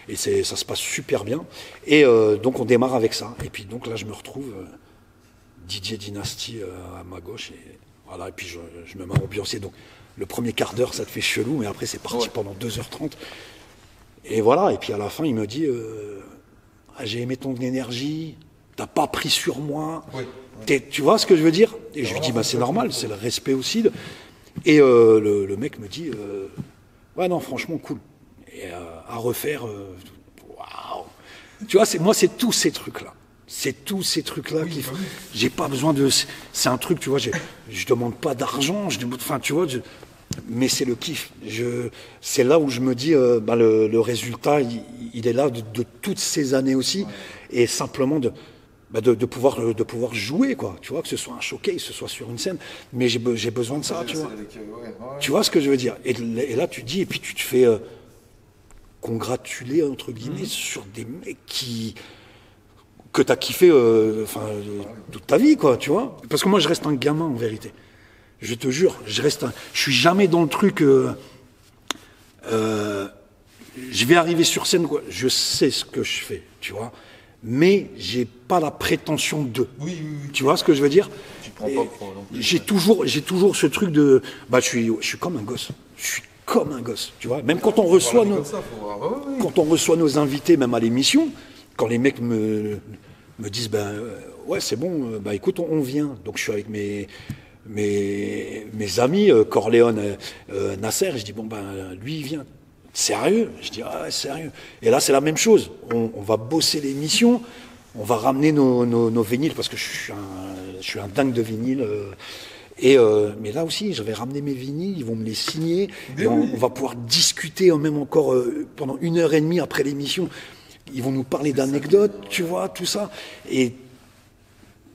et ça se passe super bien. Et donc on démarre avec ça. Et puis donc là je me retrouve Didier Dynasty à ma gauche. Et voilà, et puis je me mets à ambiancer. Donc le premier quart d'heure ça te fait chelou, mais après c'est parti pendant 2h30. Et voilà, et puis à la fin il me dit ah, j'ai aimé ton énergie, t'as pas pris sur moi. Oui. Tu vois ce que je veux dire? Et je lui dis, bah, c'est normal, c'est le respect aussi. Et le mec me dit, ouais, non, franchement, cool. Et à refaire, waouh. Tu vois, moi, c'est tous ces trucs-là. C'est tous ces trucs-là qu'il faut. J'ai pas besoin de. C'est un truc, tu vois, je demande pas d'argent, enfin, tu vois, mais c'est le kiff. C'est là où je me dis, bah, le résultat, il est là de toutes ces années aussi. Et simplement de pouvoir jouer, quoi, tu vois, que ce soit un showcase, que ce soit sur une scène, mais j'ai besoin de ça, tu vois. Tu vois ce que je veux dire? Et là, tu dis, et puis tu te fais congratuler, entre guillemets, sur des mecs que t'as kiffé toute ta vie, quoi, tu vois. Parce que moi, je reste un gamin, en vérité. Je te jure, je suis jamais dans le truc... je vais arriver sur scène, quoi. Je sais ce que je fais, tu vois. Mais j'ai pas la prétention de. Oui. Tu vois ce que je veux dire? Tu prends pas pour non plus. J'ai toujours ce truc de. Bah, je suis comme un gosse. Je suis comme un gosse. Tu vois? Même quand on reçoit quand on reçoit nos invités, même à l'émission, quand les mecs me disent, ben ouais, c'est bon, bah écoute, on vient. Donc je suis avec mes amis, Corleone, Nasser, je dis bon ben lui il vient. Sérieux? Je dis, ah ouais, sérieux. Et là, c'est la même chose. On va bosser l'émission, on va ramener nos vinyles, parce que je suis un dingue de vinyle. Mais là aussi, je vais ramener mes vinyles, ils vont me les signer, et on va pouvoir discuter même encore pendant 1h30 après l'émission. Ils vont nous parler d'anecdotes, tu vois, tout ça. Et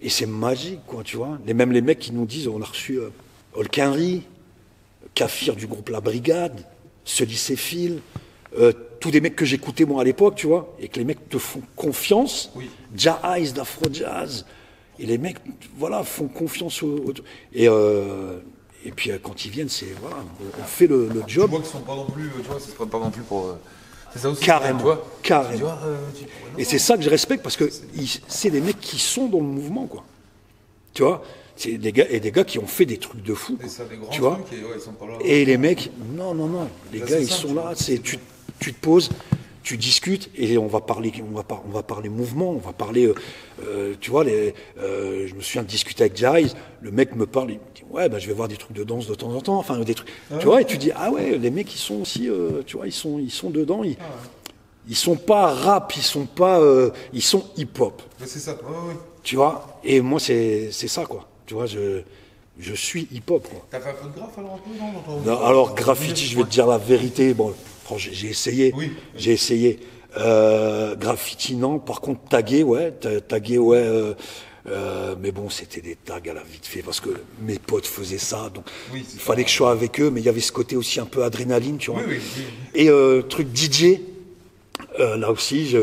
c'est magique, quoi, tu vois. Même les mecs qui nous disent, on a reçu Olkinry, Kafir du groupe La Brigade, Sully Céphile, tous des mecs que j'écoutais moi à l'époque, tu vois, et que les mecs te font confiance, Jazz, d'Afro Jazz, et les mecs, voilà, font confiance et puis quand ils viennent, c'est voilà, on fait le job. Tu vois qu'ils sont pas non plus, tu vois, ça se prend pas non plus pour. C'est ça aussi. Carrément, tu vois, carrément. Tu vois, et c'est ça que je respecte, parce que c'est des mecs qui sont dans le mouvement, quoi. Tu vois. C'est des gars qui ont fait des trucs de fou, tu vois. Ils sont pas là. Et les mecs, non, les gars, ils sont là. Tu te poses, tu discutes, et on va parler mouvement, on va parler, tu vois. Je me souviens de discuter avec Jai, le mec me parle, il me dit ouais, ben je vais voir des trucs de danse de temps en temps, enfin des trucs, tu vois. Et tu dis ah ouais, les mecs ils sont aussi, tu vois, ils sont dedans. Ils sont pas rap, ils sont hip-hop. Mais c'est ça. Tu vois. Et moi c'est ça, quoi. Tu vois, je suis hip-hop, quoi. T'as fait un peu de graphe alors un peu, non? Non, alors, graffiti, je vais te dire la vérité. Bon, j'ai essayé. Oui. J'ai essayé. Graffiti, non. Par contre, taguer, ouais. Mais bon, c'était des tags à la vite fait, parce que mes potes faisaient ça. Donc, il fallait que je sois avec eux, mais il y avait ce côté aussi un peu adrénaline, tu vois. Oui. Et truc DJ, là aussi,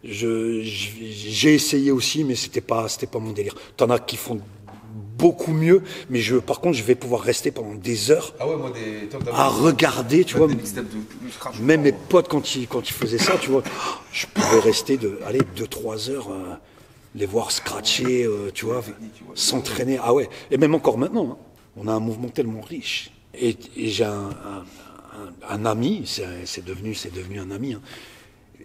j'ai essayé aussi, mais c'était pas mon délire. T'en as qui font beaucoup mieux, mais par contre, je vais pouvoir rester pendant des heures Ah ouais, moi, des top à regarder, tu vois. des mixtapes de scratch. Même mes potes, quand ils faisaient ça, tu vois, je pouvais rester 2-3 heures, les voir scratcher, tu vois, s'entraîner. Ah ouais, et même encore maintenant, hein, on a un mouvement tellement riche. Et j'ai un ami, c'est devenu un ami, hein,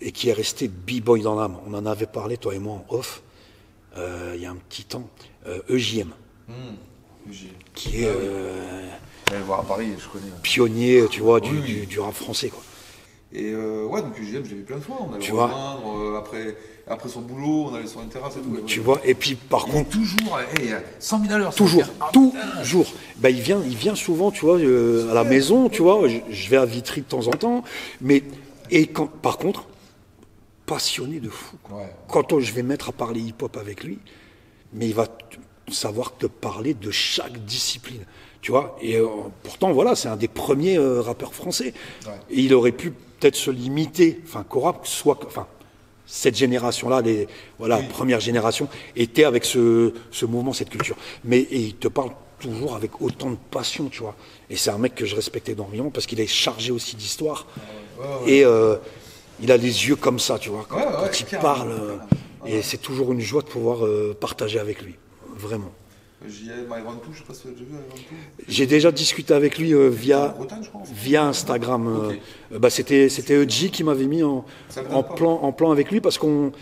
et qui est resté b-boy dans l'âme. On en avait parlé, toi et moi, en off, il y a un petit temps, EJM, qui est J'allais le voir à Paris, je connais. pionnier, tu vois, du rap français, quoi. Et ouais, donc UGM, je l'ai vu plein de fois. On allait Tu le vois. rejoindre après son boulot, on allait sur une terrasse et tout. Tu vois, et puis par Il contre, est toujours 100 000 à l'heure. toujours, Ah, toujours. Ben, il vient souvent, tu vois, à la maison, tu vois. Je vais à Vitry de temps en temps, mais par contre, passionné de fou, quoi. Ouais. Quand je vais mettre à parler hip-hop avec lui, mais il va savoir te parler de chaque discipline, tu vois. Et pourtant, voilà, c'est un des premiers rappeurs français. Ouais. Et il aurait pu peut-être se limiter, cette génération-là, première génération, était avec ce mouvement, cette culture. Et il te parle toujours avec autant de passion, tu vois. Et c'est un mec que je respectais énormément parce qu'il est chargé aussi d'histoire. Et il a les yeux comme ça, tu vois, quand il parle. Et c'est toujours une joie de pouvoir partager avec lui, vraiment. JM, Iron 2, je sais pas si tu as déjà vu Iron 2. J'ai déjà discuté avec lui via Bretagne, je crois. Instagram. Ok. C'était Eji qui m'avait mis en plan avec lui parce qu'on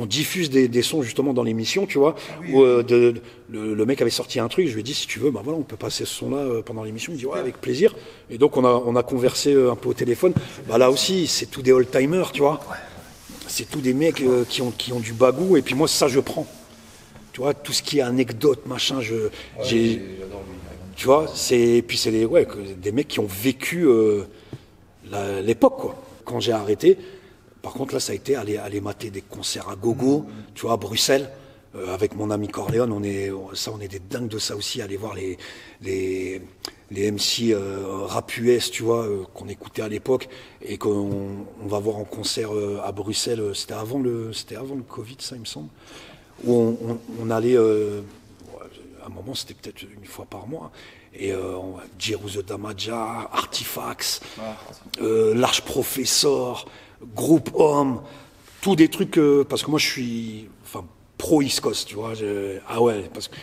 diffuse des sons justement dans l'émission, tu vois. Où le mec avait sorti un truc, je lui ai dit si tu veux, voilà, on peut passer ce son-là pendant l'émission. Il me dit ouais, avec plaisir. Et donc on a conversé un peu au téléphone. Là aussi, c'est tous des old-timers, tu vois. C'est tous des mecs qui ont du bagou. Et puis moi, ça, je prends. Tu vois, tout ce qui est anecdote, machin, J'adore lui. tu vois, c'est des mecs qui ont vécu l'époque, quoi. Quand j'ai arrêté, par contre, là, ça a été aller mater des concerts à gogo, tu vois, à Bruxelles, avec mon ami Corleone, on est des dingues de ça aussi, aller voir les MC rap US, tu vois, qu'on écoutait à l'époque, et qu'on va voir en concert à Bruxelles, c'était avant le Covid, ça, il me semble, où on allait, à un moment, c'était peut-être une fois par mois, et Jeruzo Damaja, Artifacts, Large Professor, Groupe Homme, tous des trucs, parce que moi je suis pro East Coast, tu vois, parce que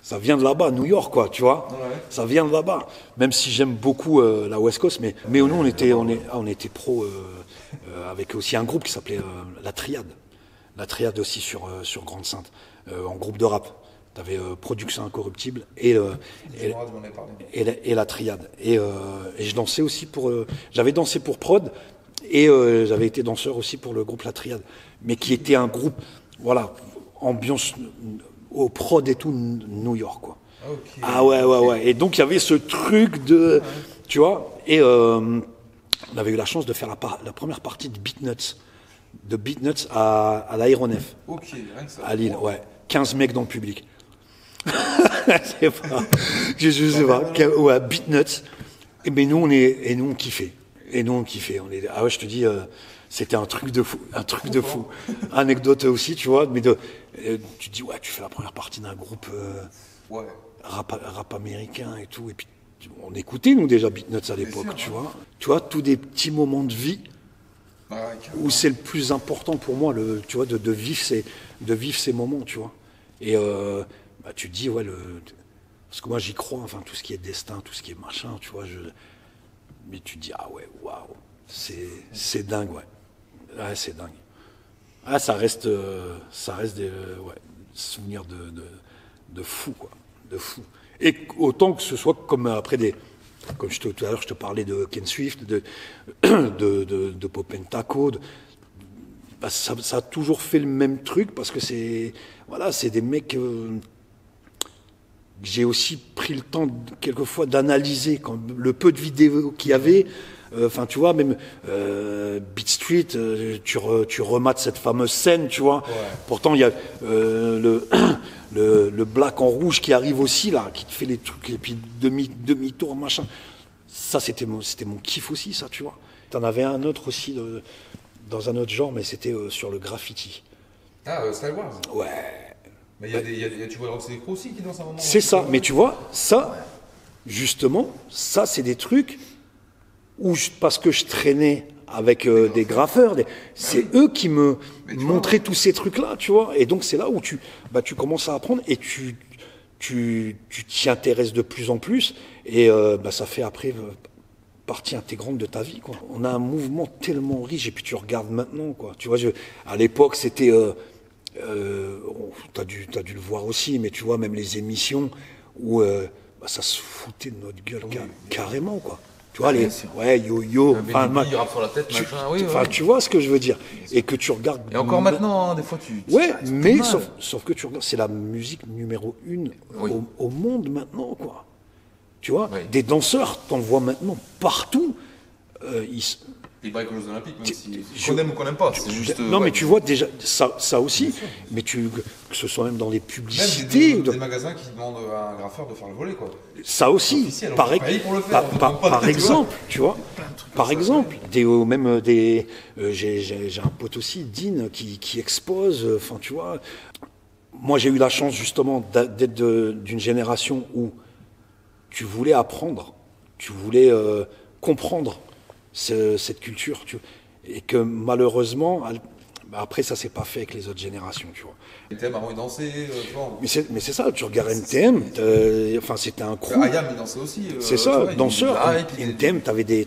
ça vient de là-bas, New York, quoi, tu vois, ça vient de là-bas, même si j'aime beaucoup la West Coast, mais nous on était pro, avec aussi un groupe qui s'appelait La Triade aussi sur Grande-Sainte, en groupe de rap. T'avais Production Incorruptible et La Triade. Et je dansais aussi j'avais dansé pour Prod et j'avais été danseur aussi pour le groupe La Triade. Mais qui était un groupe, voilà, ambiance au Prod et tout, New York, quoi. Okay. Ah ouais. Et donc il y avait ce truc de, tu vois, et on avait eu la chance de faire la première partie de Beatnuts à l'Aéronef. Ok, rien que ça. À Lille, ouais. 15 mecs dans le public. Je sais pas. Ouais, Beatnuts. Mais nous, on kiffait. Je te dis, c'était un truc de fou. Anecdote aussi, tu vois. Mais tu te dis, ouais, tu fais la première partie d'un groupe rap américain et tout. Et puis, on écoutait, nous, déjà, Beatnuts à l'époque, tu vois. Tu vois, tous des petits moments de vie où c'est le plus important pour moi, tu vois, de vivre ces moments, tu vois. Et tu te dis, ouais, parce que moi j'y crois, tout ce qui est destin, tout ce qui est machin, tu vois, mais tu te dis, ah ouais, waouh, c'est dingue, ouais. Ouais, c'est dingue. Ah, ça reste des souvenirs de fou, quoi, de fou. Et autant que ce soit comme comme tout à l'heure, je te parlais de Ken Swift, de Popentaco, ça a toujours fait le même truc parce que c'est des mecs que j'ai aussi pris le temps quelquefois d'analyser le peu de vidéos qu'il y avait. Tu vois, même Beat Street, tu remates cette fameuse scène, tu vois. Ouais. Pourtant, il y a le black en rouge qui arrive aussi là, qui te fait les trucs et puis demi-tour machin. Ça, c'était mon kiff aussi, ça, tu vois. T'en avais un autre aussi dans un autre genre, mais c'était sur le graffiti. Ah, Style Wars. Ouais. Mais tu vois le Rox Electro aussi qui danse à un moment. C'est ça, mais tu vois, ça, justement, ça c'est des trucs où, parce que je traînais avec des graffeurs, c'est eux qui me montraient tous ces trucs-là, tu vois. Et donc c'est là où tu commences à apprendre et tu t'y intéresses de plus en plus et ça fait après partie intégrante de ta vie, quoi. On a un mouvement tellement riche et puis tu regardes maintenant, quoi. Tu vois, à l'époque c'était, t'as dû le voir aussi, mais tu vois même les émissions où ça se foutait de notre gueule carrément, quoi. Tu vois, yo-yo, il rappe sur la tête, tu vois ce que je veux dire. Et que tu regardes. Et encore maintenant, hein, des fois, mais sauf que tu regardes, c'est la musique numéro 1 au monde maintenant, quoi. Tu vois, des danseurs, t'en vois maintenant partout. Ils break aux Olympiques, même si qu'on aime ou qu'on n'aime pas. C'est juste, non, mais tu vois déjà ça aussi, mais que ce soit même dans les publicités. Même des magasins qui demandent à un graffeur de faire le volet, quoi. Ça aussi, par exemple, tu vois. Par exemple, j'ai un pote aussi, Dean, qui expose, enfin, tu vois. Moi, j'ai eu la chance, justement, d'être d'une génération où tu voulais apprendre, tu voulais comprendre cette culture, tu vois, et que malheureusement, après ça s'est pas fait avec les autres générations, tu vois. NTM avant il dansait, mais c'est ça, tu regardes NTM, enfin c'était un crew. Ayam il dansait aussi. C'est ça, danseur. NTM, t'avais des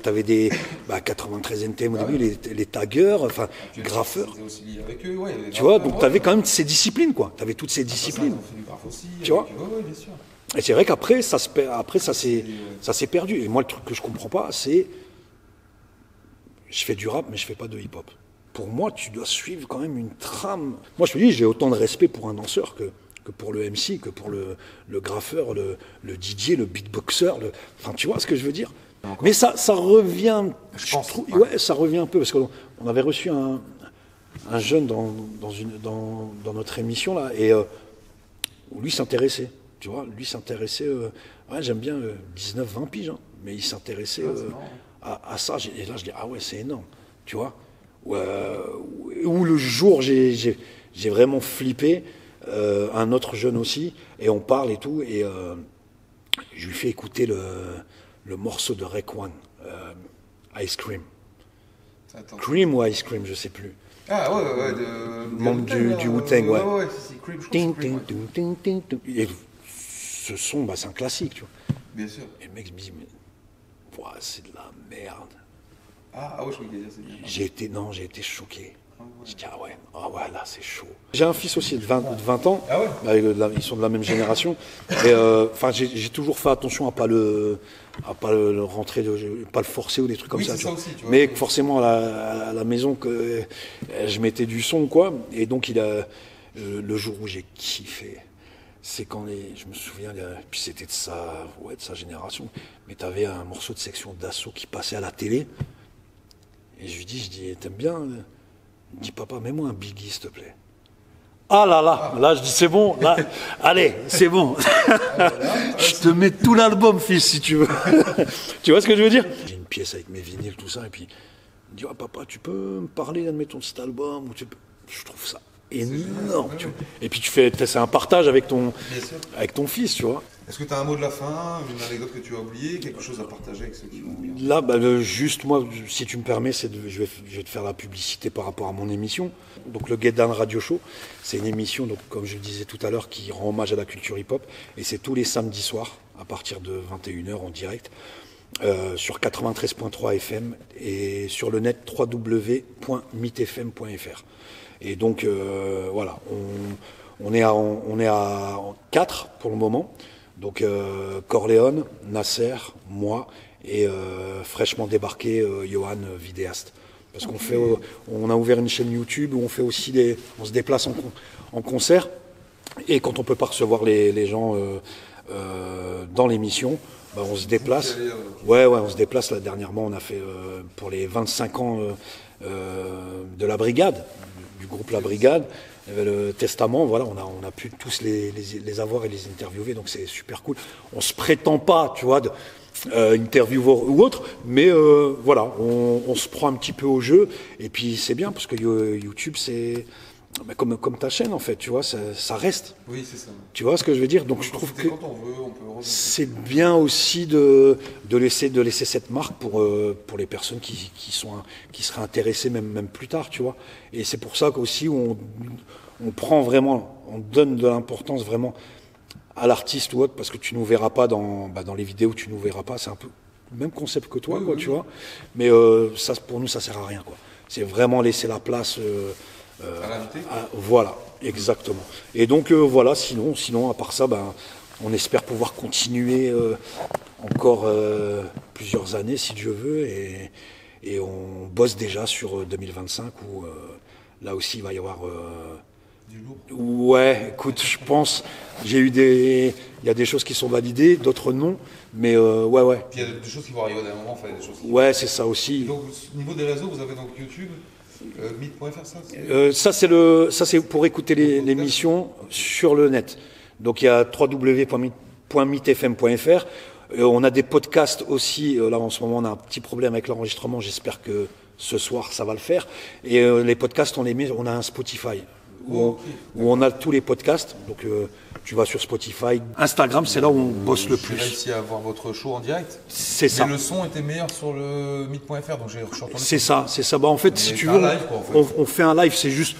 93 NTM au début, les taggers, enfin graffeurs. Aussi lié avec eux, tu vois, donc t'avais quand même ces disciplines, quoi. T'avais toutes ces disciplines. Tu vois. Bien sûr. Et c'est vrai qu'après ça s'est perdu. Et moi le truc que je comprends pas, c'est je fais du rap, mais je fais pas de hip-hop. Pour moi, tu dois suivre quand même une trame. Moi, je te dis, j'ai autant de respect pour un danseur que pour le MC, que pour le graffeur, le DJ, le beatboxer. Enfin, tu vois ce que je veux dire. Mais ça revient. Ça revient un peu parce qu'on avait reçu un jeune dans notre émission là, et où lui s'intéressait. Tu vois, lui s'intéressait. J'aime bien 19-20 piges, hein, mais il s'intéressait. À ça, et là je dis ah ouais c'est énorme, tu vois, où le jour j'ai vraiment flippé, un autre jeune aussi, et on parle et tout, et je lui fais écouter le morceau de Rek One, Ice Cream. Attends. Cream ou Ice Cream, je sais plus. Ah ouais, membre du Wu-Tang, ouais. Cream, et ce son, c'est un classique, tu vois. Bien sûr. Et le mec se dit mais c'est de la merde. Ah ouais, je crois qu'il c'est bien. J'ai été choqué. Je dis ah ouais, là c'est chaud. J'ai un fils aussi de 20 ans. Ah ouais. Ils sont de la même génération. Et j'ai toujours fait attention à pas le rentrer, pas le forcer ou des trucs comme ça. Ça aussi, tu vois. Mais forcément à la maison que je mettais du son, quoi. Et donc le jour où j'ai kiffé, c'est quand je me souviens, puis c'était de sa génération, mais tu avais un morceau de Section d'Assaut qui passait à la télé, et je lui dis, t'aimes bien? Il dit, papa, mets-moi un Biggie, s'il te plaît. Ah là, je dis, c'est bon, là, allez, c'est bon. Je te mets tout l'album, fils, si tu veux. Tu vois ce que je veux dire? J'ai une pièce avec mes vinyles, tout ça, et puis il dit, papa, tu peux me parler, admettons, de cet album, ou je trouve ça énorme, tu vois. Et puis c'est un partage avec ton fils, tu vois. Est-ce que tu as un mot de la fin, une anecdote que tu as oubliée, quelque chose à partager avec ceux qui vont venir? Là, juste moi, si tu me permets, je vais te faire la publicité par rapport à mon émission. Donc le Get Down Radio Show, c'est une émission, donc comme je le disais tout à l'heure, qui rend hommage à la culture hip-hop, et c'est tous les samedis soirs à partir de 21h en direct. Sur 93.3 FM et sur le net www.mitfm.fr. Et donc voilà, on est à 4 pour le moment. Donc Corleone, Nasser, moi et fraîchement débarqué Johan, vidéaste. Parce on a ouvert une chaîne YouTube où on fait aussi on se déplace en concert, et quand on peut pas recevoir les gens dans l'émission, on se déplace. Ouais, on se déplace. Là, dernièrement, on a fait pour les 25 ans de la brigade, du groupe La Brigade. Il y avait le Testament, voilà, on a pu tous les avoir et les interviewer, donc c'est super cool. On se prétend pas, tu vois, intervieweur ou autre, mais voilà, on se prend un petit peu au jeu, et puis c'est bien parce que YouTube, bah, comme ta chaîne en fait, tu vois, ça reste. Oui, c'est ça. Tu vois ce que je veux dire? Donc On je peut trouve que profiter quand on veut, on peut remonter. c'est bien aussi de laisser cette marque pour les personnes qui seraient intéressées même plus tard, tu vois. Et c'est pour ça qu'aussi on prend vraiment, on donne de l'importance vraiment à l'artiste ou autre, parce que tu nous verras pas dans les vidéos, tu nous verras pas, c'est un peu le même concept que toi, Oui, quoi, oui. tu vois. Mais ça, pour nous, ça sert à rien, quoi. C'est vraiment laisser la place À l'invité. voilà, exactement. Et donc voilà, sinon à part ça, on espère pouvoir continuer encore plusieurs années si Dieu veut, et on bosse déjà sur 2025 où là aussi il va y avoir Du lourd. ouais, écoute, je pense, il y a des choses qui sont validées, d'autres non, mais ouais, Puis il y a des choses qui vont arriver à un moment, enfin, il y a des choses qui... ouais, c'est ça aussi. Donc, au niveau des réseaux, vous avez donc YouTube, mythe.fr, ça Ça c'est pour écouter l'émission sur le net. Donc il y a www.mitfm.fr. On a des podcasts aussi. Là en ce moment on a un petit problème avec l'enregistrement. J'espère que ce soir ça va le faire. Et les podcasts on a un Spotify où on a tous les podcasts. Donc tu vas sur Spotify. Instagram, c'est là où on bosse le J'ai plus. réussi à avoir votre show en direct. C'est ça. Mais le son était meilleur sur le mythe.fr, donc je suis retourné. C'est ça. Bah, en fait, si tu un veux, live, quoi, en fait. on fait un live, c'est juste,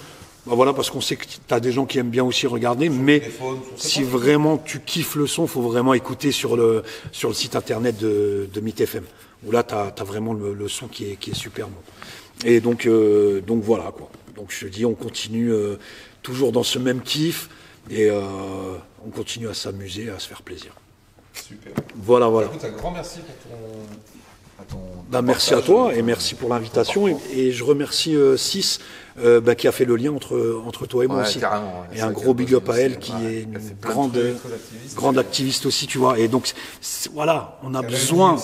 voilà, parce qu'on sait que tu as des gens qui aiment bien aussi regarder, mais téléphone, sur si vraiment tu kiffes le son, faut vraiment écouter sur le site internet de Mythe FM, où là, tu as vraiment le son qui est super bon. Et donc voilà, quoi. Donc je te dis, on continue toujours dans ce même kiff, et on continue à s'amuser, à se faire plaisir. Super. Voilà. Écoute, un grand merci pour ton Merci à partage, toi et merci pour l'invitation. Et je remercie Cis qui a fait le lien entre toi et moi Ouais, aussi. carrément, ouais. Et un gros big up à elle qui est une grande activiste aussi, tu vois. Et donc voilà, on a besoin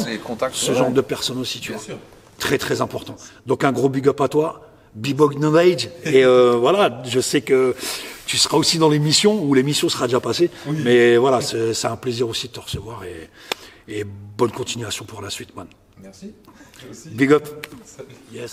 les contacts, de ce genre de personnes aussi, tu vois. sûr. Très très important. Donc un gros big up à toi, B-Bog Knowledge. Et voilà, je sais que tu seras aussi dans l'émission, ou l'émission sera déjà passée. Oui. Mais voilà, c'est un plaisir aussi de te recevoir et bonne continuation pour la suite, man. Merci. Big up. Salut. Yes.